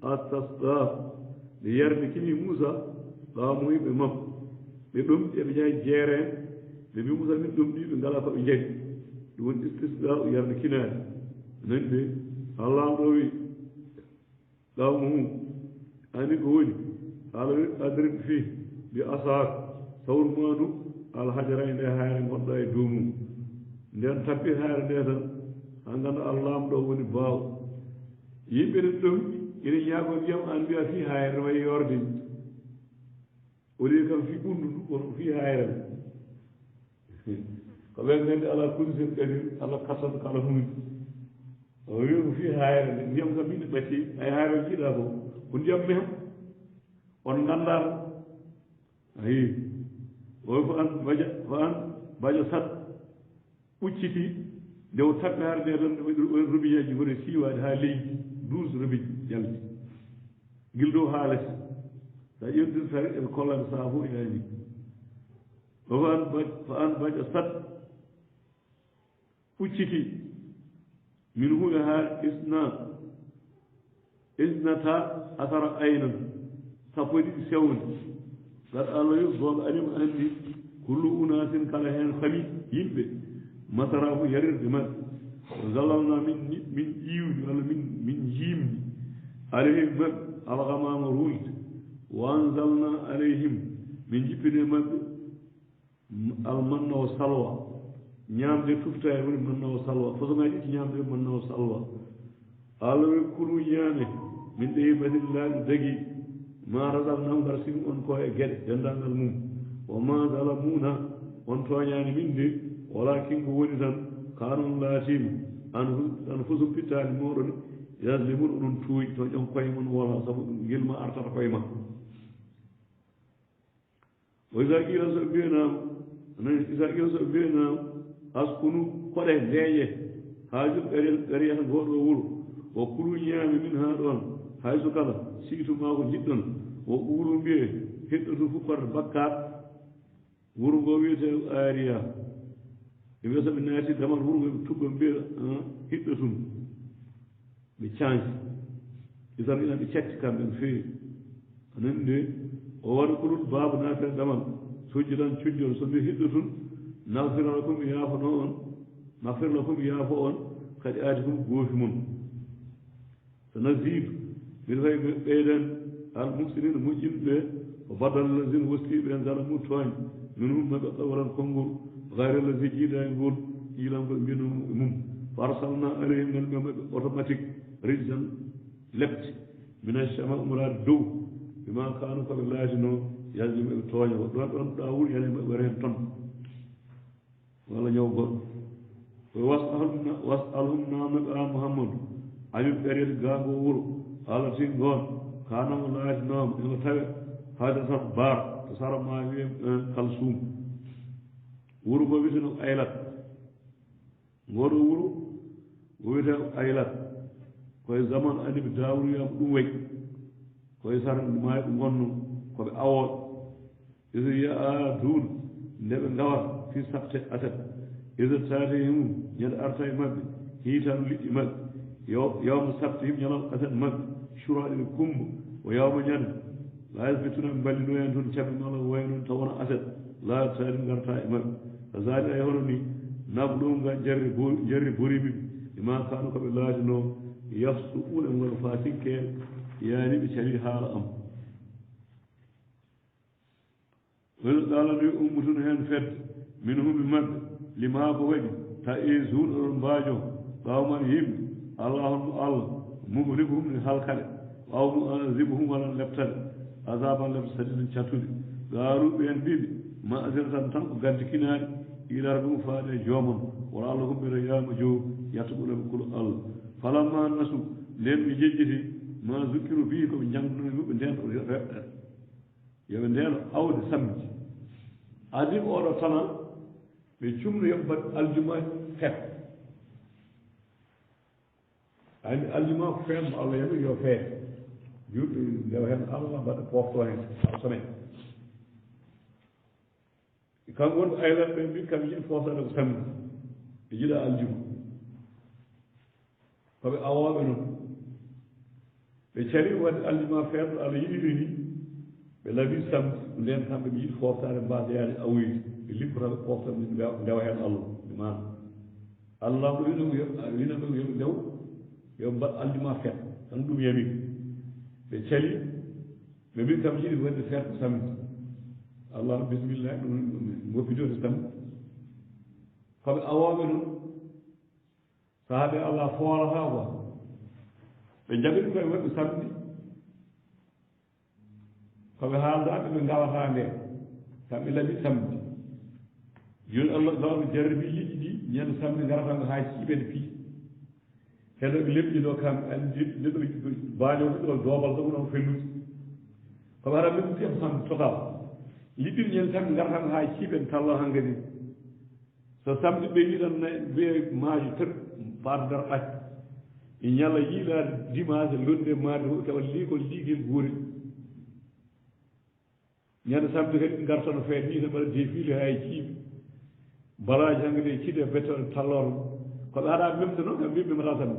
Speaker 1: astasqa ɓe yarde kini moussa ɗamoyiɓe makko ɓe ɗomɗi eɓe jaha jeeren ɓe mbi moussa min ɗomɗi ɓe ngala koɓe jahi ɗum woni istisqa o yarde kinade nani de allah ɗo wi ɗawmo mum ani ko woni ala adrit fi bi asak sawrmanu alhajara nde haare gonɗa e dow mum nden tappi haare nde tan ha ganda allahmo ɗo woni baawo yimɓe ne ɗom ina ñaago ndiyam an mbiya fi hayre wayi yorde o wi kam fi ɓundudu kono fi hayre ko ɓen gandi ala kulisen kadir allah kattata kala hunde o wi ko fi hayre nde ndiyam kam minde ɓatti ay hayre jiiɗa ko ko ndiyam meham on gandata ayi o ko an baja sat ɓucciti nde o taɓɓe haare nde tan waɗi robiñaji woni siwade ha leydi 12 robiñ jalti gil dow haalati sa ƴewtir tari eɓe kollade saa fof yaji o ko an baja sat ɓucciti min huɓe ha isnata asara aynan sappo e ɗiɗi sewde gaɗa allah yo gooɓe anima anndi kullu unasin kala heen fami yimɓe masarafu yarirde maɓɓe zalalna min ƴiwdi walla min jiimdi alayhim maɓɓe algamama ruulde wa anzalna alayhim min jippine maɓɓe almanna o salwa ñaamde tuftare woni manna o salwa façon ngaji ɗiɗi ñaamde manna o salwa allah wi kulu ñaame min ɗeyibatillahi dagi ma razaqnahum ngar sigi on ko e geɗe denndangal mum wa ma zalamuna on tooñaani min de walakin ko woni tan kanum laatima an fusum pittaani mooɗon yaslimun onon tuuyi to ƴon koye mon wala sabu gilma artata koye ma o isa qila so mbiyanama isa qila so mbiyanama askunu koɗe leeƴe haaju ɓeriyata gooɗo wuro o kulu ñaami min haa ɗon hayso kala siituma ko jiɗɗon o ɓuuru mbiye heɗɗotu fukkorde bakkat wuro ngo wiyete aariya ɓe mbiya so ɓe naati damal wuro ngo ɓe tubba mbiya hiɗɗotum ɓe canci isan ina ɓe catti kamɓe no feewi anan nde o waɗa kolol baaba naatere damal sojji tan cujjon so mbi hiɗɗotum nafira lakum yaafono on nafir lakum yaafo on kadi aati kum goofi mum so nasiidu mbiɗa fayi ɓeyɗen al muhsinina moƴƴinɓe ɓe o badal lazine wostiɓe en zalamu tooñ min hum maɓe ɗawaran konngol gayre lasi jiiɗani ngol ƴiilangol mbino mum fa arsalna alayhim nel ɓe maɓe automatique rijjan lebte min achama umrade dow bima kanu koɓe laatino yalde maɓe tooña ko ɗon ɗon ɗawul ene maɓe wara hen ton walla ñaw goɗɗo koye wasalhum namaɓe a mouhammadou amin ɓerede gaango wuro allah tin goon kanamo laatinoma eno tawe haade tan baar to sara ma wiye kalsum wuro ngo wiyeteno aylat ngoɗo wuro ngo wiyete aylat koye zaman annabi dawud wiyama ɗum wayi koye sara maayo ɓe gonno koɓe awoɓe iso yiya a duuɗo nde ɓe ngawata fi sabte aset iso taate himum ñande arta e maɓɓe hiitano liɗɗi maɓɓe yawma sabte him ñalawma aset maɓɓe curaɗe ɓe kumba o yawma ñande la yasbituna ɓe mballinoyen toon caɓe mala way noon tawona aset la taadi garta e maɓɓe so zaali ay hono ni naɓo ɗum ga jarri borimi ima kano koɓe laatino yafsu ɓuuɗe ngol fa sikkeel yaani ɓe cawi haala am woni ɗalani ummutun heen fedde min humɓe maɓɓe lima ko waɗi ta e zuun oɗon mbaajo ɓawman yimɓe allahumma allah muhlikuhum ni halkale ɓaw mu azibuhum walla leptade azaban lebte sadiden cattude gaaruɓe en mbiɓe ma asiratan tan ko gaddi kinaɗe ilar ɗum faade e joomon wala allah humbira yama jow yattuɓuɗoɓe kulo allah falamma nasu nden ɓe jejjiti ma zukkiru bi koɓe jangduno ɓe ndeno reɓɗen yoɓe ndeno awde samedi adi oɗo tana ɓe cumno yoɓe mbaɗ aljuma fet andi aljuma ko fenmo allah yaɓi yo fee julɓe ndewa hen allah mbaɗa pofto hen semaine kanko wonɓe aylat ɓe mbi kamɓe jiɗi foftade ko samedi ɓe jiɗa aljuma koɓe awoɓe noon ɓe cari wadde aljuma feerɗo allah yiɗiri ni ɓe labi samedi nden kamɓe ɓe yiɗi foftade mbasa yaade awoyde ɓe liggotaɓe foftade ndewa hen allah ɓe mana allah ko winaɓe yoɓe ndew yo mbaɗ aljuma feet tan ɗum yami ɓe cali ɓe mbi kam jiɗi wadde feet ko samedi allah bisimilla ɗum goppitode samedi koɓe awoɓe noon saahaɓe allah foorata quoi ɓe jaɓiɗi koye waɗɓe samedi koɓe haaldaɓe ɓe ngawata nde kamɓe laaɓi samedi joni allah gawaɓe jarribi liɗɗi ɗi ñande samedi garataɓe ha ciiɓede pii heɗoɓe leɓƴiɗo kamɓe andi neɗɗo baaño ɗiɗo doobal ɗo ɗon fellude koɓe ara leɓɓi ko samedi total liɗɗiɗi ñande samedi garataɓe ha ciiɓede talla han kadi so samedi ɓeyi tan wiye maajo tek faade nder ɗacce e ñalla yiilade dimanche londe marde fof keɓa liikol liiguel guuri ñande samedi kadi garta no feet ni to mbaɗa défilé ha e ciiɓe balaji hankkadi e ciiɗe bettode tallore koɓe haɗa memde noon kam mbiɓe mata tan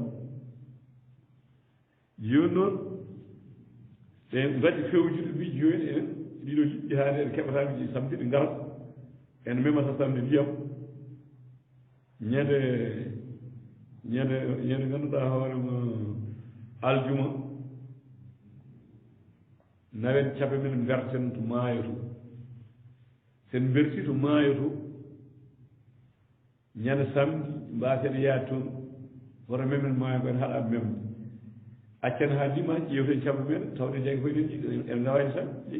Speaker 1: joni noon ɓe mbaɗi fewjude miji joni en ɗiɗo liɗɗi haade en keɓata miji samedi ɗi garat en memata samedi ndiyam ñande ganduɗa hoorema aljuma nawen caɓe men berten to maayo to sen berti to maayo to ñande samedi mbasen yaade toon woto memen maayo ko en haɗa memde accen ha dimanche ƴewten caɓe men tawde jangge fof eɗen jiɗi en gawani samedi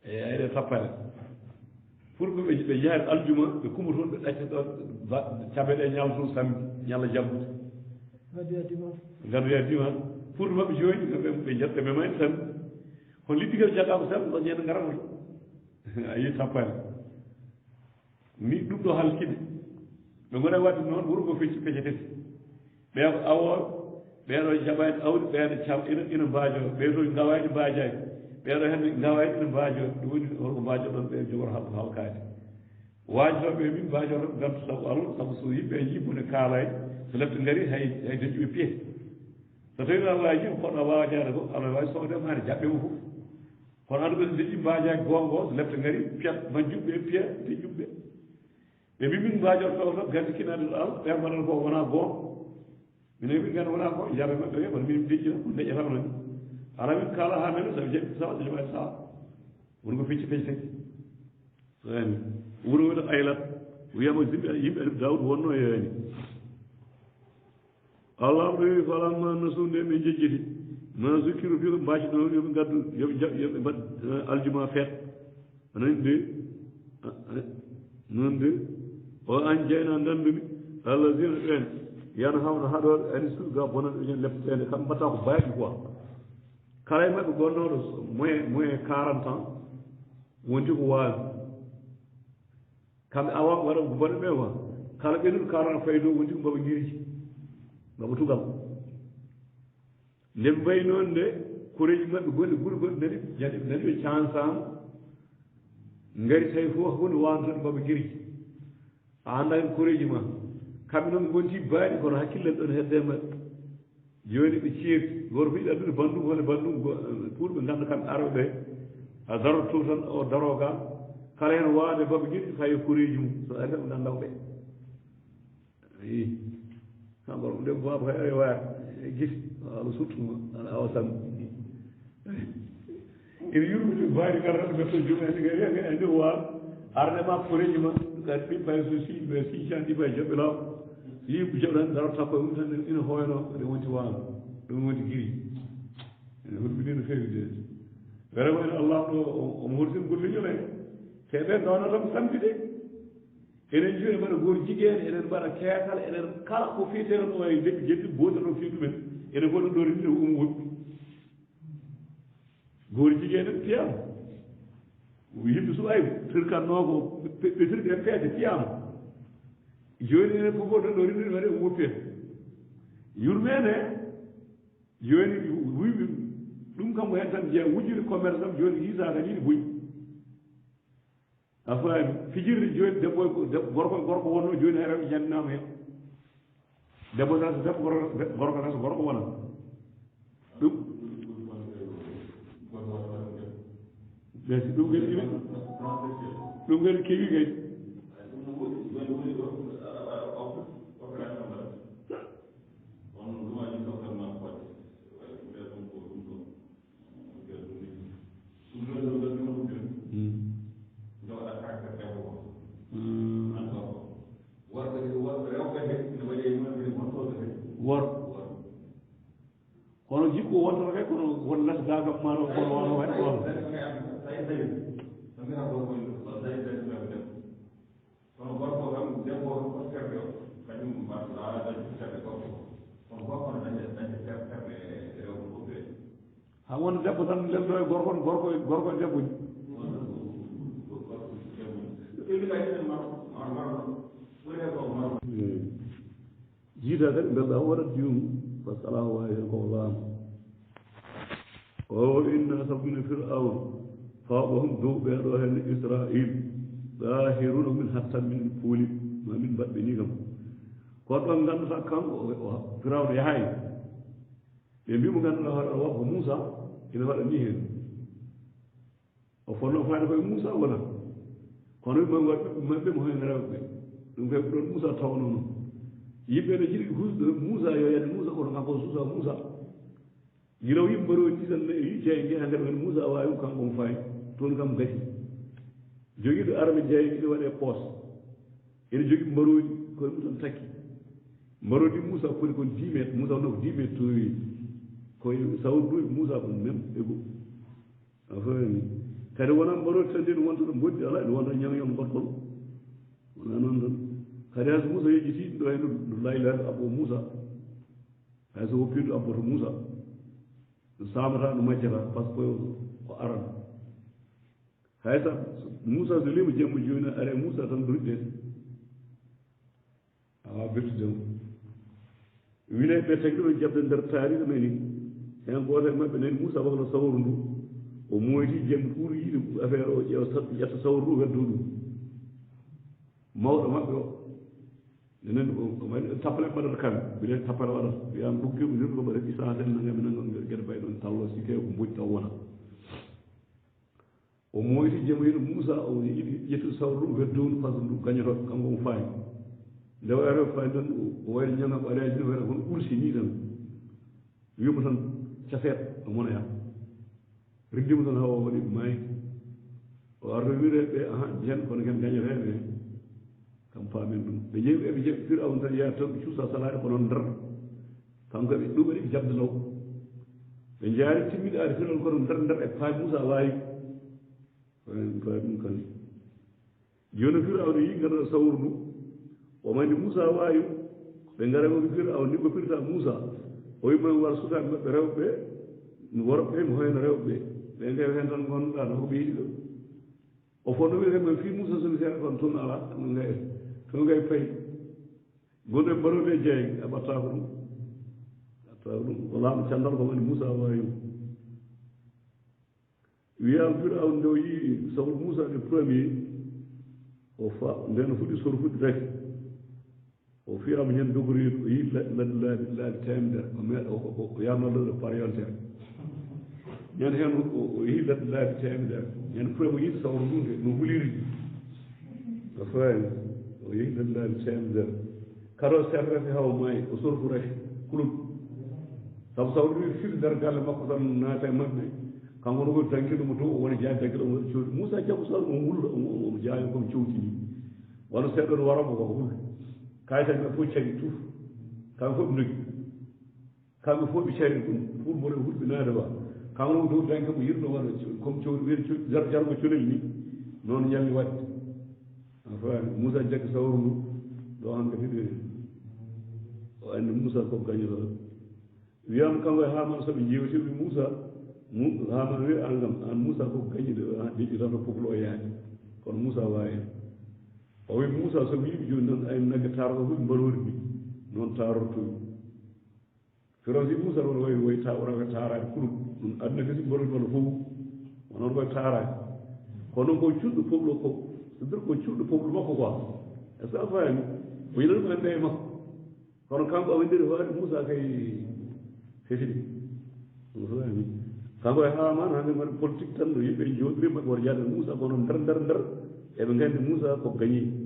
Speaker 1: e ayɗe tappane pour que ɓe jahat aljuma ɓe kuma toon ɓe ɗacca ɗon caɓe ɗe ñalta toon samedi ñalla jambude gaddoya dimanche pour maɓɓe joni ɓe jetta ɓe mani samedi kono liddigal jaggama samedi ɗon ñande garano to a yi tappane ni ɗum ɗo halkiɗe ɓe gona wadde noon wuuro ngo fecci peccetete ɓe ko awoɓe ɓeeɗo jaɓani awdi ɓeeɗo cam ina mbaajo ɓeeɗo gawani mbajaki ɓeeɗo hende gawani ina mbaajo ɗum woni holko mbaajoɗon ɓe jogoto halkade waajotoɓe min mbaajotoɓe gantu sabu Allah sabu so yimɓe yimmone kaalani so lebte gaari hay dañƴuɓe piye so tawi Allah yi koɗo wawa jade ko Allah wawi sowdema hade jaɓɓema fof kono anda ɓen dañƴi mbajaki gongo so lebte gaari piyat majjuɓe piya dañƴuɓe ɓe mbi min mbaajoto fewto gandi kinade Allah ɓe mbaɗata ko wona gonga minen min ganda wona ko jaɓe maɓɓe ɓe kono min deƴƴita ko deƴƴatano ni ala min kaala ha men sabi jaɓi sawa jaɓani sawa woni ko fecci fecci ani wuro woni aylat wiyama yimɓe dawde wonno e yani allah ɓe falamma nasu nde ɓe jejjiti ma zukkiru fi ko mbaciɗo yoɓe gaddu yoɓe mbaɗ aljuma feet anani nde noon nde o an jeyna dandumi allahina ɓen yana hawno haɗoɓe ani surga bonan ɓe ñen leptede kamɓe mbatta ko baaɗi quoi kala e maɓɓe gonnoɗo moyen 40 ans wonti ko waawi kamɓe awa waɗa ko mbaɗa ɓe quoi kala ɓenuɗo 40 fayi dow wonti ko mbaɓa guiriji mbaɓa tugal nde mbayi noon nde koreji maɓɓe gonɗe ɓuuri gonɗe nani ɓe cansama ngari tawi fof hunde wawnotoɗe mbaɓa guiriji a anda hen koreji ma kamɓe noon ɓe gonti baaɗi kono hakkille ɗon hedde maɓɓe joni ɓe ceeri goto fof yiɗi addude bandum wone bandum pour ɓe ganda kamɓe arɓe ɓe a daroto tan o daroga kala hen waade mbaɓa guiɗi faye koreji mum so ari ɓe gandaw ɓe ayi kamɓe ɗum nde baba kay waat gisi ala suttuma ana awa samdi ene yurmiti baadi garata ɓe to jumani andi waal arnema koreji ma kadi ɓi bay so siɓe sicandi bay joɓɓe law yimɓe joɓɗan darata koye mum tan ina hoyno ɗe wonti waalo ɗum wonti giri ene hulɓini no fewi de vraiment ene allah ɗo omo hortin golleñol en te ɓen noonatamo samdi de enen joni mbaɗa goor jigueene enen mbaɗa keekal enen kala ko fiiteno ɗo e deɓi jeddi botal o fii ɗumen ene goɗɗo ɗo rimde woɓɓi goor jigueene piyama yimɓe so ay firkatnoko ɓe firɗe feede piyama joni enen fof ɗo ɗo rimde waɗe woppien yurmene joni wuyɓe ɗum kam ko hen tan jeeya wujjude commerce am joni hisa tan yiɗi boyi a faami fijirde joni debbo gorko wonno joni hay rewɓe jandinama hen debbo tan so debbo gorko tan so gorko wona ɗum merci ɗum kadi ɗum kadi kewi kadi kono jikku wontoto kay kono won lata gagam mano kono wono way on kono gorko kam debbo ko terbe o kañum mbaɗa dañi terbe gorko kono gorko no dañi terbe rewɓe fof ɓe ha won debbo tan leldo e gorko e debbo ni jiida kadi mbelɗa waɗat jumum par ce que ala wawi hen koko laama o inna sabina fir'aun fawɓahum dow ɓeeɗo hen israil ɗahiruna min hattan min puuli ma min mbaɗɓe ni kam ko ɗon ngannduɗaa kanko firawna yahay ɓe mbimo ngannduɗaa hoɗa wa ko Moussa ina waɗa ni heen o fonno faade koye Moussa wona kono maɓɓe mo heen rewɓe ɗum koye ɗon Moussa tawno noon yimɓe ne jiɗi husde Moussa yo yande Moussa kono kanko susa Moussa gilaw yimɓe mbaɗo titan jeeye ngeha ngar men Moussa wawi kanko mo fayi toon kam gasi jogiiɗo arme jeeye ine waɗe poos ene jogii mbaroodi koye mutan takki mbaroodi Moussa foti kon 10 métres Moussa wonno ko 10 métres towi koye sawruɗo Moussa kon même ego a fami kadi wona mbaroodi tan ndin wonta ɗo mboɗɗi ala ene wonta ñaŋñam goɗɗon wona noon tan kadi hay so Moussa yejjiti ɗo hen no laylaade abbo Moussa hay so woppiɗo abboto Moussa no samata no majjata par ce que ko aran hay sa Moussa so lima jemmo joni are Moussa tan durɗede awa bettudemo wile ɓe tagi ɗo jabde nder taariɗo men ni hen goto e maɓɓe nani Moussa wakno sawru ndu o moyti jemmo pour yiide affaire o ƴetta sawru ndu weddo ɗum mawɗo maɓɓe o nenen tappale mbaɗata kamɓe mbiɗen tappale waɗata wiyama ɗukkiɓe nir ko mbaɗa isaten nangami nangan gueɗe mbayi ɗon tallo sikke ko mboƴi taw wona o moyti jemo yiɗo Moussa o yiɗi ƴettude sawru ɗum weddownu par ce que ndu gañotoɓe kanko mo faami nde wayata faami tan o wayno ñaga ɓaleji no wayata kono ɓursi ni tan wimo tan caseet o monoya riddimo tan hawa waɗi maayi o arto wireɓe jen kono ken gañoteɓe kam paamen ɗum ɓe jeeyi eɓe jeeɓi Firawna tan yaha tan ɓe cuusa salaade ko noon nder kanko ɓe ɗum waɗi jabde law ɓe jaari timmiɗaade Firawna kono nder e paami Moussa waawi faami ɗum kan jooni Firawna yi ngara sawru ndu o mandi Moussa waawi ɓe ngara ɓe Firawna ni goppirta Moussa o wiɓe war sukaaɓe maɓɓe rewɓe no worɓe no hoyno rewɓe ɓe ndew heen tan gonɗaa no ko ɓe yiɗi ɗo o fonno wiide men fii Moussa somi seeɗa kon toon alaa toon ngay fayi gonɗo e mbaroɓe jeeye a ɓattaako ɗum ko laamu candal ko woni Moussa waawi wiyama Firawna nde o yii sawru Moussa de premier nden fuɗɗi soro fuɗɗi taki o fiyama ñande dogoriɗo o yii laabi temedere o meeɗa o yarnalloɗo pariontere ñande heen o yii laabi temedere ñande premier o yiide sawru ndunde no huliri a faami o yehi laabi temedere kado serrete hawa maayi o sorfurete kulol sabu sawru ndu fiɗi nder galle makko tan naata e maɓɓe kanko no ko dankiɗomo dow o wona jaabi dankiɗomo waɗi cowdi Moussa jaggo sawru omo wullo omo jaawi komo cowtini wona seeɗo no waramo koko hulde kayitaji maɓɓe fof cari tuuf kamɓe fof ɓe dogi kamɓe fof ɓe cari ɗum pour mboɗo hulɓe naade ba kanko noon dow danke mo yirno waɗa comme cowdi wiyde jargo colel ni noon ñalli waɗde a faami Moussa jaggi sawru ndu ɗo hanke fiɗi o anndi Moussa koko gañotoɗo wiyama kanko e Haman soɓe jewtiɓe Moussa Haman wi an Moussa koko gañide ɗiɗi tan to poflo o yaade kono Moussa wawi o wi Moussa somi yiɓe joni noon ay nagge tarko fof mbalori ni noon tarortomi Firawna si Moussa wona woy wona ko taarade kurum ɗum aduna kasi mbalori walla fof wonoon koye taarade kono ko cuɗɗo poblo ko c'est-à-dire ko cuɗɗo poblo makko quoi est ce que a faami o yiɗata ko ende e makko kono kanko awindiri waade Moussa kay hefiɗi ɗum faami kanko e Haman hande waɗi politique tan no yimɓe jooɗiri maɓe woto jaade Moussa kono nder eɓe nganndi Moussa ko gañi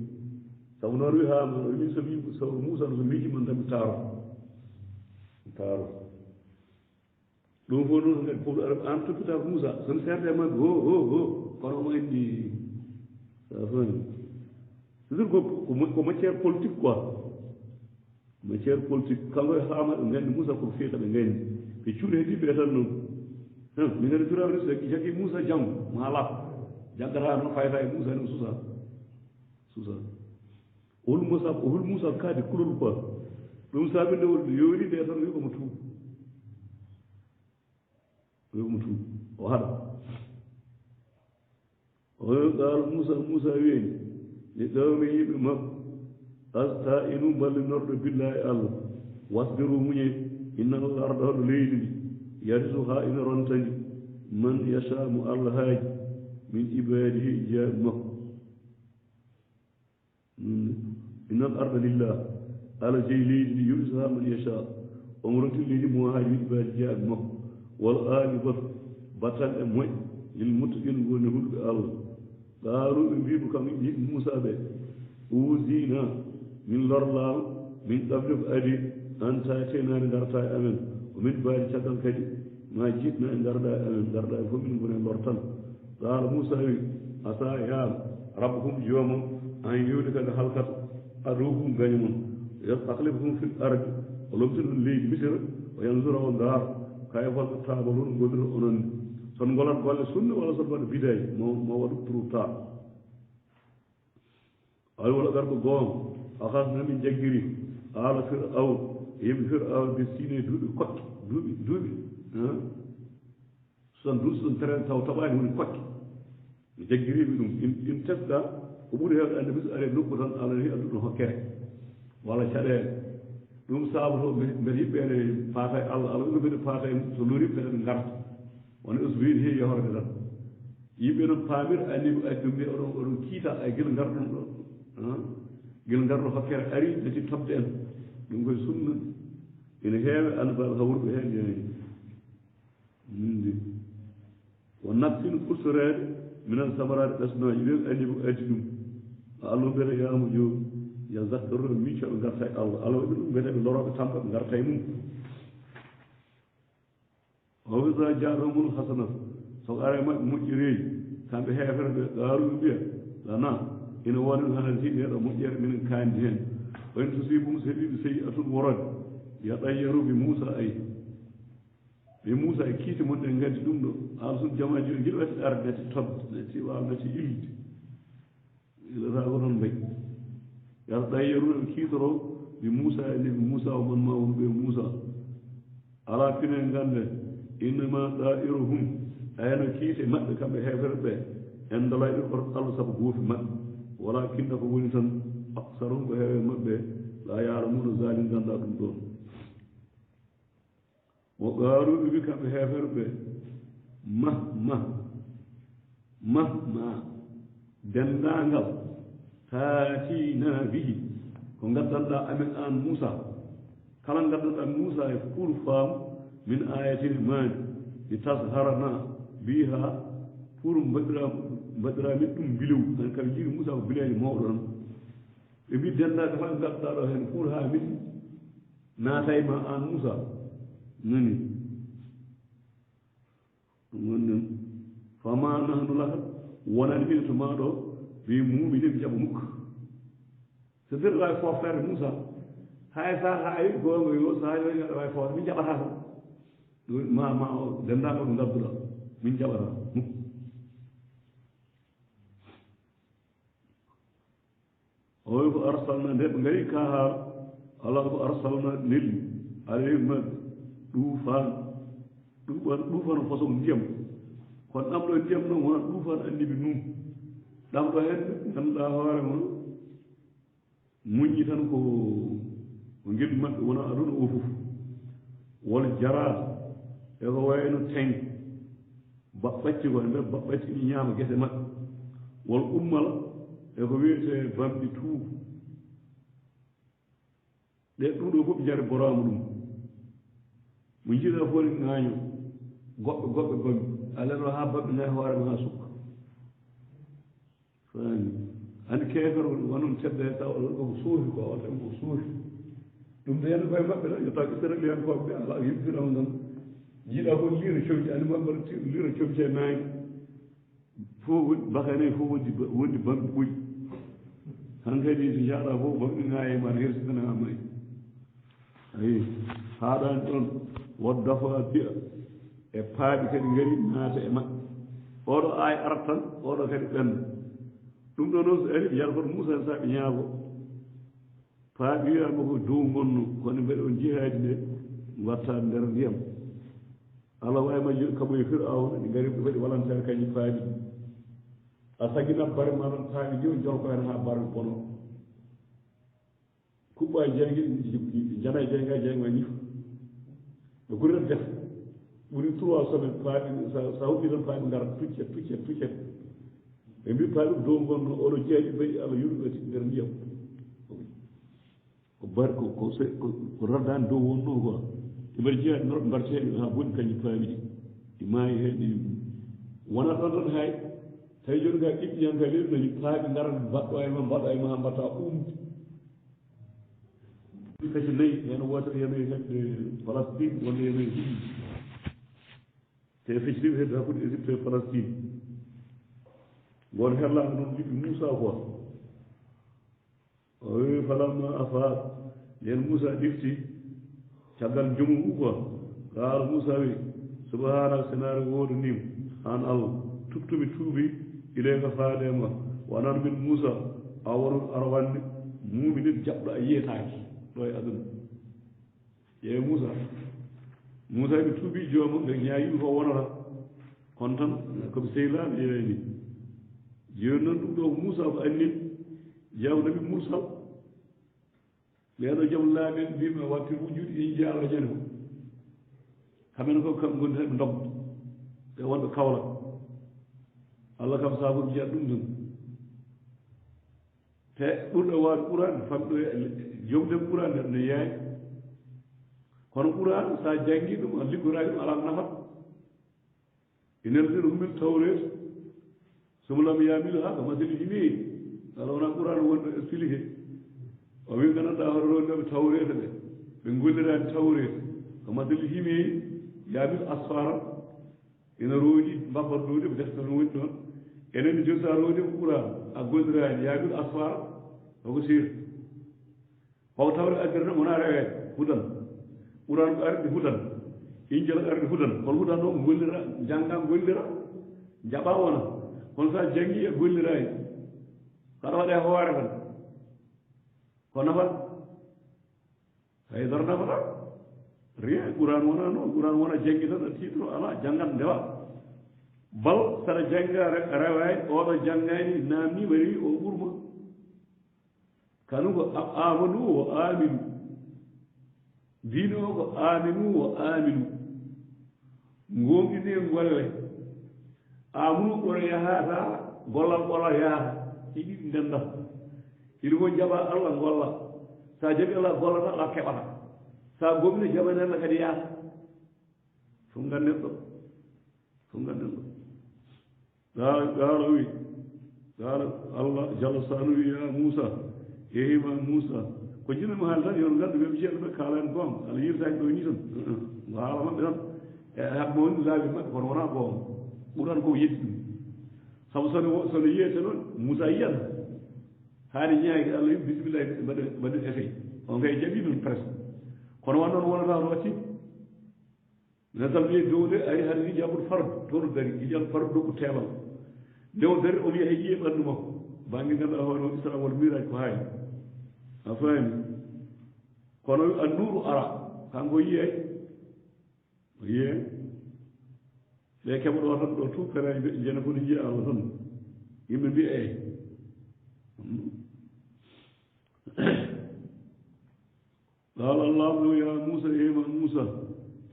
Speaker 1: sabu noon wi Haman o wi so wi sawru Moussa no so miijiman tan mi taaro ɗum fof noon ngadi fof an toppitako Moussa sono serde e maɓɓe ho kono omo anndi sa fani c'est-à-dire ko matiére politique quoi matiére politique kanko e Haman ɓe nganndi Moussa koko feeta ɓe nganndi ɓe cuuri heediɓe tan noon min ngadi Firawna so jaggi Moussa janngo ma laaɓ jaggata noon fayata e Moussa no susa o hol Moussa kaade kulol quoi ɗum saabi nde yowni nde tan wi komo tuub o haɗa o qaala Moussa weeni ni ɗawmi yimɓe makko asta inu ballinorɗo billahi Allah wasbiru muñe inna Allah arda hoɗo leydi ndi yarisu ha ina rontani man yasha mo Allah haaji min ibadihi jaaɓe makko innal arda lillah ala jeyi leydi ndi yurisaha man yacha omo roti leydi mo haaji wiɗibaji jeyaɓe makko wal aaqibatu battanɗe moƴƴe lil muttaqin goni hulɓe allah qaaluɓe mbiɓe kamɓe yiɓe Moussa ɓe usina min lorlama min qabli ko adi an tatenani darta e amen omin baadi caggal kadi ma jiɗna e garɗa e amen garɗa e fof min goni lor tan qala Moussa wi asa yaama rabbukum joomum an yiwde kadi halkata adukum gañumon yastaklifukum fil ardi o lomtinon leydi misira o yanzura o ndaar kaye holko taabalon godira onon son ngolat golle sunna walla son mbaɗa bidaye mo waɗa trouta ay wala garko goonga akasna min jaggiri ala Fir'awn yimɓe Fir'awn ɓe siine duuɓi kokke duuɓi 72 taw taɓani woni kokke mi jaggiriɓe ɗum in tesɗa ko ɓuri hewde ande biso are nokku tan ala ni adduɗo hokkere walla caɗele ɗum saabato mbeɗa yimɓene paata e allah allah mbeɗa paata e so loriɓe kadi ɓe garta wona usbiri he yahorde tan yimɓe noon paamir anni ɗum mbiya oɗon kiita ay gila garɗon ɗo gila garɗo hokkere ari nati tobde en ɗum koye sunna ene heewe annabaɓe hawruɓe heen ndi o naftino ɓurtorede minen samarade ɓesnoji ɓen anni ko addi ɗum allah mbiyata yaamo joomi ya zakkaru miccoɓe garta e allah allah waɗi ɗum mbiyeteɓe loroɓe tampa ɓe garta e mum o wisa jaaɗomul hasanat soko ara maɓɓe moƴƴireji kamɓe heefere ɓe gaaruɓe mbiya lana ina woni hanan hiɗeɗo moƴƴere minen kaandi heen wayn tusibum seɗiɓe seyi atun worode yaɗayyaru bi Moussa ay ɓe Moussa e kiite mon ɗen gaddi ɗum ɗo ala sun jamaji o jiɗa watti arde natti tobde natti wawa natti ilde ilata ko toon mbayi yaɗayyaru ɓe kiitoro bi Moussa e nebi Moussa o man ma won ɓe Moussa ala pinen gande innama da'iruhum ayno kiite maɓɓe kamɓe heefere ɓe en dalayɗo koto allah saabu goofi maɓɓe walakinna ko woni tan aksarum ko heewe maɓɓe la ya'lamuna zalim ganda ɗum ɗon mo gaaruɓe wi kamɓe heefere ɓe ma dendaangal taatina bihi ko ngaddanɗa amen an Moussa kala ngaddanɗa Moussa e pour faamu min ayatin maani ɗi tasharana biha pour mbaɗira min ɗum bilew an kam jiɗi Moussa ko bileji mawɗo tan ɓe mbi dendaka fa ngadduɗa ɗo hen pour ha min naata e ma an Moussa nani ɗum wonnon fama nahnu laka wonani min to maɗo ɓe muminin jaɓa mukka so ndeer wawi foftade Moussa hay sa hayi gonga yo so hayi waɗi aɗa wawi fofde min jaɓata tan ma o dendaka ko ngadduɗa min jaɓata mukka oy ko arsalna nde ɓe ngari ka ha ala ko arsalna nelli alayhim maɓɓe ɗufan façon ndiyam kono ɗam ɗo ndiyam noon wona ɗufan annibi num ɗam ɗo hen ganduɗa hoore mon muññi tan ko ngel maɓɓe wona aduna o fof wol jarade e ko wayno teng baɓɓacci ko nder baɓɓacci ɗi ñaama gese maɓɓe wol ummala e ko wiyete bamɗi tuubu ɗe ɗum ɗo fof jari borama ɗum mo jiiɗa fof ni ŋaaño goɓɓe bamɓi aleno ha bamɓe nayi hoore ma ha sukka fani andi kefere wonon tedde taw koko suufi ko o tan ko suufi ɗum de yenno koye maɓɓe tan yo taw israeli hen koɓe ala yimɓirama tan jiiɗa fof liira comci andi maɓɓe liira comci e nayi fof bakanayi fof wondi bamɓe ɓoyi han kadi so jaaɗa fof bamɓe ŋaaye ma hersidana ha mayi ayi haaɗani ɗon woddafa biya e paaɓi kadi ngari naata e maɓɓe oɗo aaya arat tan oɗo kadi ɓenda ɗum ɗo noon so ari ɓe jalkoto Moussa en saa ɓe ñaago paaɓi wiyama ko dow gonno kono mbeɗa on jihaadi nde wattade nder ndiyam Allah wawi majjo kaɓoye Fir'auna ɗi ngari waɗi walantere kañƴi paaɓi a sagina bare ma ɗon paaɓi ndi o jolko hen ha bare bono kuɓɓa jeyge jana jeyga jeyga ñif ɓe gurirat gesa ɓuri 3 semaines paaɓi sa huɓɓi tan paaɓi ngara tuccet ɓe mbi paaɓi dow gonno oɗo jeeƴi bayi Allah yurɓeti nder ndiyam ko bar ko raddani dow wonno quoi iɓaɗa jeeya mbarteɓe ha boni kañum paami ɗi ɗi maayi hen ɗi wona ɗon tan hay tawi joni ga ƴiɓɓiyan ka leydi nani paaɓe garan mbaɗɗo e ma mbaɗa e ma ha mbatta ɓumde kaci nayyi hen wotere yenoye hedde Palestine walla yenoye Syrie te fecciɗiɓe hedde hakkude Égypte e Palestine goto herlaɓe noon ɓiɓɓe Moussa quoi o wi falamma afat yen Moussa ɗifti caggal joomum quoi qaala Moussa wi subhanaka senare wodanima an Allah tubtumi tuubi ilayka faadema wonan min Moussa a wonon arwande muminin jaɓɗo a yiyetaki ɗo e aduna yeewe Moussa ɓe tuubi joomum ɓe ñaayimi ko wonata kono tan koɓe sehilaɓe ƴeewe ni joni noon ɗum ɗo ko Moussa ko annin jawnabi mursal ɓeeɗo joom laaɓen mbima watti wujjude in jaalo jane ko kamen ko kam gondi tan ɓe ndogdo ɓe wonɓe kawla Allah kam sabuɓe jeyat ɗum ɗum te ɓurɗo waade ɓurani famɗo jomde ɓurani ne yaay kono ɓurani sa jangi ɗum a liggoraki ɗum ala nafat inelɗen humil tawret somo lam yamil ha ko masili himi ala wona ɓurani wonɗo expliqué o wi gandanɗa hoto rondeɓe tawrete ɓe gollirani tawrete ko masili himi yamil asfara ina rooji mbabbatɗode ko deftere no woni ɗon enen joni sa roodi ko ɓurani a gollirani yamil asfara oko sir o tawre addere tan wona rewede hudan ɓurani ko arde hudan injal arde hudan kono hudan o ko gollira jangga gollira jaɓa wona kono sa jangi e gollirani kaɗa waɗe hoore tan ko nafat haydara nafata rien ɓurani wona noon ɓurani wona jangi tan a titro ala janggat ndewa bal saɗa jangga rewani oɗo janggani namni waɗi o ɓurma kanu ko amanu wo aminu diine o ko aminu wo aminu gonɗini e golle amunu ɓono yahata gollal ɓola yahata ɗiɗi ndendata iɗi ko jaɓa Allah golla sa jaɓi Allah gollata ala keɓata sa gomni jaɓani Allah kadi yaata fof ganden ɗo gaala wi gaala Allah jalla sanu wi ya Moussa yehima Moussa ko jinami haali tan yon ngaddu ɓeɓe ceeɗo ɓe kaalani goonga ala yirtaki ɗo ni tan ko haala maɓɓe tan e hakma woni laabi maɓɓe kono wona goonga ɓuran koko yetti ɗum sabu sono yiyete noon Moussa yiyata haani ñaagi Allah wi bisimillahi mbaɗen essay on kay jaɓi ɗum presque kono wan noon wonata to watti ne tal wiye dow de ari hade ijabul fardu toon dari ijabul fardu ɗo ko teemal ndew dari o wiya e yiye ɓanndu makko bange ganduɗa hoore o islam wol miraji ko haayi a faami kono annuru ara kanko yiyey o yiye ɓe keɓoɗo tan ɗo tout feraji jene foti jiya Allah tan yimɓe mbiya eyi قال الله يا موسى إيما موسى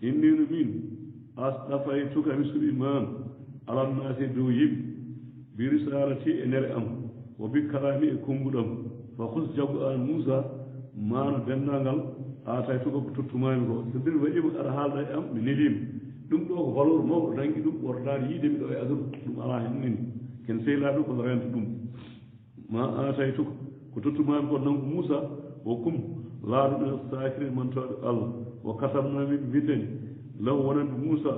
Speaker 1: إني نبين أصطفيتك بسليمان على الناس دويب برسالتي إنر أم وبكلامي كنغدم فخذ جبل موسى ما ندنغال آتيتك تتمامي سبيل وجب أرحال أم من نليم ɗum ɗo ko valeur mawɗo dangi ɗum ɓortade yiidemi ɗo e aduna ɗum ala hen nani ken sehla ɗum kono rende ɗum ma ataytuka ko tottumami ko nangu Moussa o kum laaɗuɗo sakiri mantoɗo Allah o katamnami widdeni law wonande Moussa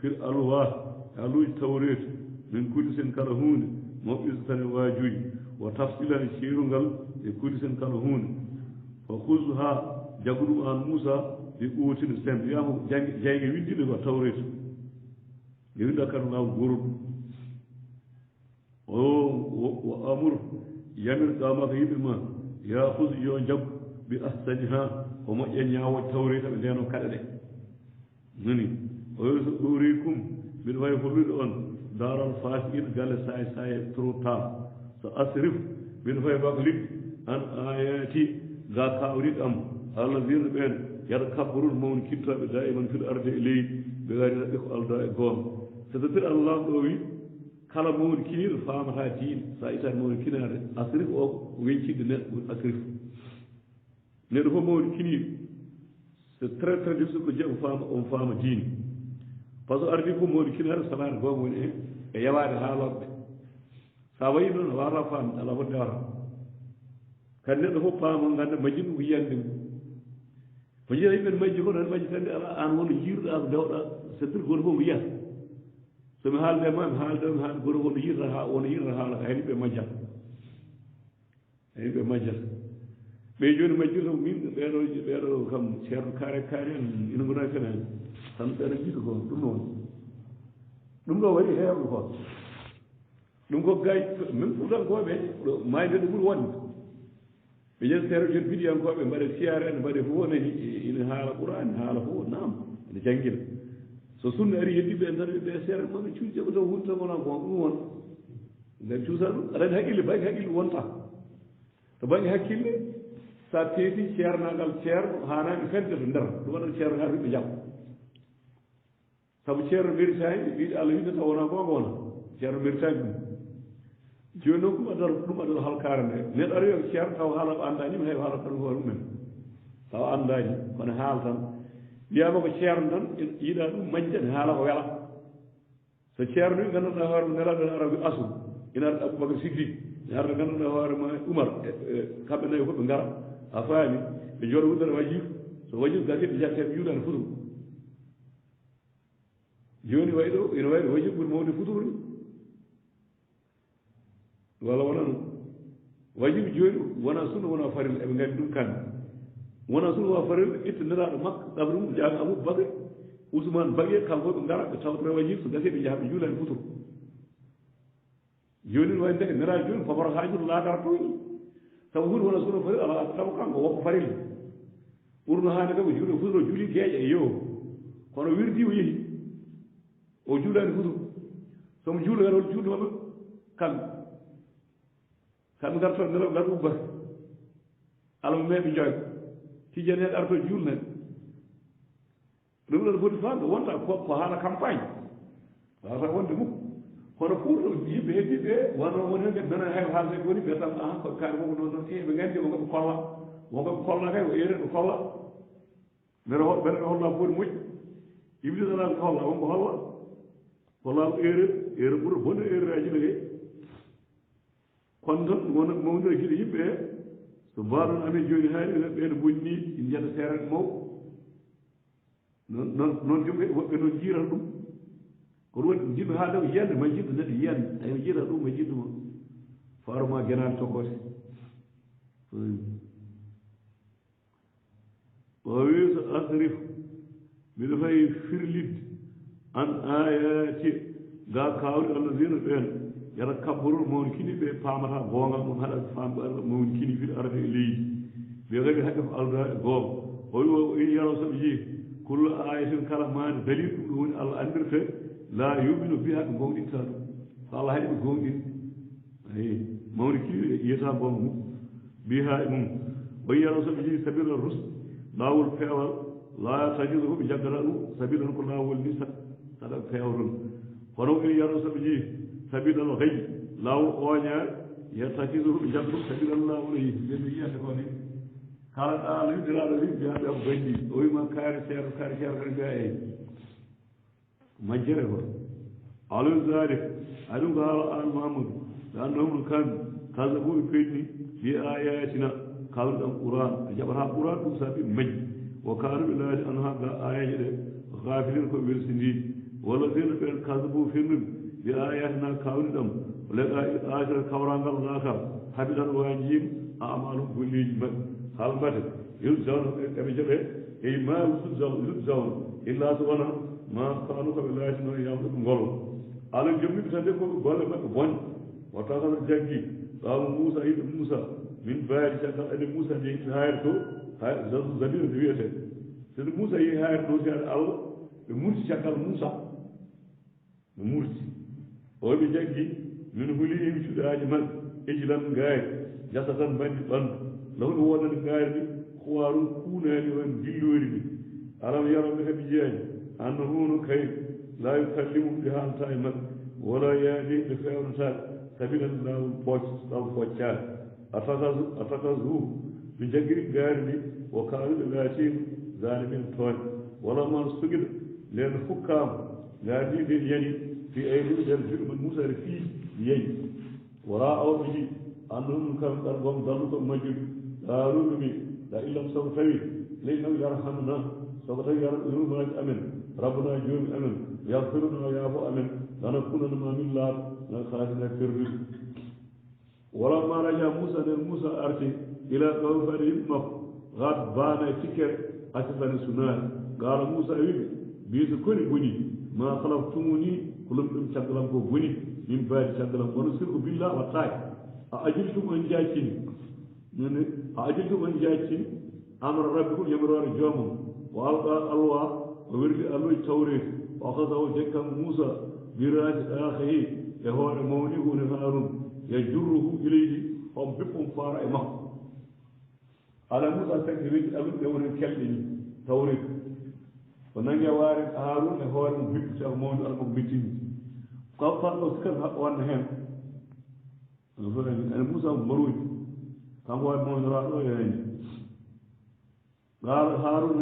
Speaker 1: fil alwah aluji tawretu min kulli sen kala hunde mawɓisa tan e wajuji o tafsilani ceerungal e kulli sen kala hunde fa husha jagu ɗum an Moussa ɗi ɓootino sembe wiyama jayge windiɗo ko tawretu e winda kadi lawol goruɗo o amour yamir qamaka yimɓe ma ya hus yo jaggu bi ahsaniha ko moƴƴe ñawoje tawreta ɓe ndeno kaɗa ɗe nani o urikum mbiɗa wawi hollude on daral fasiqin galle saye trop tard so asrif mbiɗa fawi bako liɗɗi an ayati ga kawriɗo am allahzina ɓen yaɗa kabbarun mawni kittoɓe daiman fil arde e leydi ɓe garira ɓe ko alda e goonga so tir Allah ɗo wi kala mawni kiniɗo famata diine sa itani mawni kinade asrif o ko weñcidde neɗɗo asrif neɗɗo fof mawɗi kiniiɗo c'est très très difficile ko jeeɓo faama diine par ce que ardi fof mawɗi kinaade salaade goomo woni hen e yawaade haaloɓe sa wayi noon a wawata faamde ala fo dewata kadi neɗɗo fof paama ganda majji ɗum ko yiyande mum ko jiiɗa yimɓe ne majji ko tan majji kadi ala an wonno jiiruɗa ko dewɗa c'est dire goto fof mo yiyata somi haalde ma mi haalde mi haalde goto fof wono yirata haala hay yimɓe majjata hay yimɓe majjata ɓe joni majjirta min ɓeɗo kam ceerno kaare en ina gona kene tan ɓeɗo jiiɗa ko ɗum noon ɗum ɗo waɗi heewɓe ko ɗum ko gay même fuutankoɓe mayde ɗo ɓuuri wonde ɓe ƴetti seeɗa joni biɗiyankoɓe mbaɗe siyare ene mbaɗe fof nani ina haala qouran ene haala fof nam ene janggina so sunna ari heddiɓe en tan ɓe seeɗa maɓe cuuɗi jaɓa taw hunde tan wona ko ɗum won ngam cuusa ɗum aɗa andi haqqille banggue haqqille wonta to banggue hakkille sa teeti ceernagal ceerno hanani fedde to nder ɗum waɗata ceerno ha ɓiɓɓe jaam saabu ceerno méritani wiide Allah wiide taw wona gonga wona ceerno méritani ɗum joni noon ɗum aɗata halkare nde neɗɗo ari yo ceerno taw haalaɓe andanima hay haala tan hoore mumen taw andani kono haala tan wiyama ko ceerno tan yiiɗa ɗum majjane haala ko wela so ceerno wi ganduɗa hoore ma nelaɗo arabi asu ina arda Aboubacar Siddiq ina arda ganduɗa hoore ma Oumar kamɓe nayi fof ɓe ngara a faami ɓe jooɗo wuddere wajif so wajif gasi ɓe jatte ɓe juulani futur joni way ɗo ina wayno wajif ɓuuri mawde futur ni walla wona ɗum wajib joni wona sunna wona farilla eɓe gandi ɗum kamɓe wona sunna wona farilla itta nelaɗo makka ɗaɓre mum jaaga Aboubacry Ousmane Bagué kanko ɓe ngara ɓe tawtoɓe wajib so gasi ɓe jaaha ɓe juulani futur joni ne wawi ndeke nelaɗo joni foforo hajuɗo laadara toñi sabu hunde wona sunna farilla ala sabu kanko wokko farilla ɓurno hande kam o juuɗe futur o juuli gueeƴa e yo kono wirdi o yeehi o juulani futur somo juulo kadi hol juulnoɓe kamɓe garto nelaw gar Aboubacry alamo meeɓe jooga tijani heɗe arto juulnani ɗum ɗon foti famde wonta ko haala campagne wawata wonde mukko kono pour yimɓe heddiɓe wono woni hen ɓe nana hay haalde woni ɓe tan ko kaari koko noon noon ɓe gandi wonkoɓe kolla wonkoɓe kolla kay o erede kolla mbeɗa holla foti moƴƴi iblis ala ko holla wonko holla ko erreur ɓuura bonde erreur aji ɗe kono tan wona mawdira guiɗe yimɓe so mbaɗon amen joni haali ɓeɗo bonni ina jetta seerede mawɗo noon jom woɓɓe noon jiirata ɗum kono woni jiɗɗo haalde ko yiyande majjiɗɗo neɗɗo yiyande ayo jiita ɗum majjiɗɗo ma faruma guenade tokote o wi so asrif mbiɗa fayi firlidde an ayati ga kawri allahina ɓen yata kabbarol mawni kini ɓe paamata gongal mum haɗa famɓe allah mawni kini fiɗa arde e leydi ɓe kadi haqqe ko alda e goonga o wi o in yaro soɓe jeeyi kulla ayatin kala mande dalil ɗum ɗo woni allah andirte la yuminu biha ɓe gonɗinta ɗum so allah haɗi ɓe gonɗin ayi mawni kini yiyata gonga mum biha e mum o wi yaro soɓe jeeyi sabila rus laawol peewal la tajido ko ɓe jaggata ɗum sabilan ko laawol ni saɗa peewton kono in yaro soɓe jeeyi sabilal gay laawol ooñaare yettatiiɗo ɓe jagga ɗum sabilal laawol yi ɓen yiyande ko ni kala ɗaala wiɗiraɗo wi mbiyaɓe ko banndi o wima kaari ceerno kadi mbiya eyi majjere ko alaw zalik aɗum ko haala an mahamadou ɓe annahumno kamɓe kalda ɓuɓe peydni fi ayatina kalɗam qouran a jaɓata qouran ɗum sabi majji wo kaano ɓe laadi an ha ga ayaji ɗe gafilin koɓe welsindiɗi walla fino ɓen kalda ɓuɓe firnude bi ayatina kawni ɗam leɗa akira kawrangal lakal habitan wajima a amalum golliji mbaɗe haal mbate yujzawna eɓe jaɓe ey ma yujzawna illa so wona ma kanu koɓe laatino yamɗo ɓe ngollo ala jommiɓe tan de koɓe golle maɓɓe bonde watta kono jaggi ɓawo Moussa yiɗo Moussa min baadi caggal ade Moussa de yiɗi hayre to zabira nde wiyete soɗo Moussa yehi hayre to si aɗa Allah ɓe murti caggal Moussa ɓe murti o ɓe jaggi min hulihim cuɗaji maɓɓe ejlan gaari jasa tan mbanndi ɓanndu lawɗo wonande gaari ɗi howarum kuunaani on dillori ɗi alam yaroɓe kaɓe jeyaani anno huno kay la yukallimum ɓe haalata e maɓɓe wala yaadi ɓe fewnataɓe sabilan lawol poccaade atakasu mi jaggiri gaari ndi wo kaaliɓe laatima zalimin toon wala man sugida nden hukkama gaari ndi nden yani fi aynude nden juɗe Moussa re fii yeyi wora awɓe ɗi annduɗum kam ɗargom dalluko majjuɗi ɗaaruɗo mi la illam sogo tawi ley naw yarhamna sogo tawi yurmaji amen rabbuna joomi amen yahfiruna yaafo amen lanakunanma min laaɓe nan haasina perdude wala ma raja Moussa nden Moussa arti ila qawmi faade yimɓe makko gaat baana e tikkere asifani sunaani gaala Moussa wiɓe mbiso koni boni ma halaftumuni ko lumɗum caggalam ko boni min baadi caggalam wono sirku billah wattaake a ajiltum on jaccini nene a ajiltum on jaccini amra rabbikum yamirore joomum o alqa alwa o wirdi alluji tawreeti o akasawo jekkam Moussa birasi aakahi e hoore mawni hune Haarun yajurruhu ileyhi on bippum faara e makko ala Moussa tagge weji alluɗe wonen kelɗe ni tawreeti o nangue waare Haarun e hoore mum bippita ko mawni ala mako bittini ko farɗo sikat haɓɓo wanna heen ene Moussa ko maruji kanko wawi mawnoraɗo e hene gaala Haarun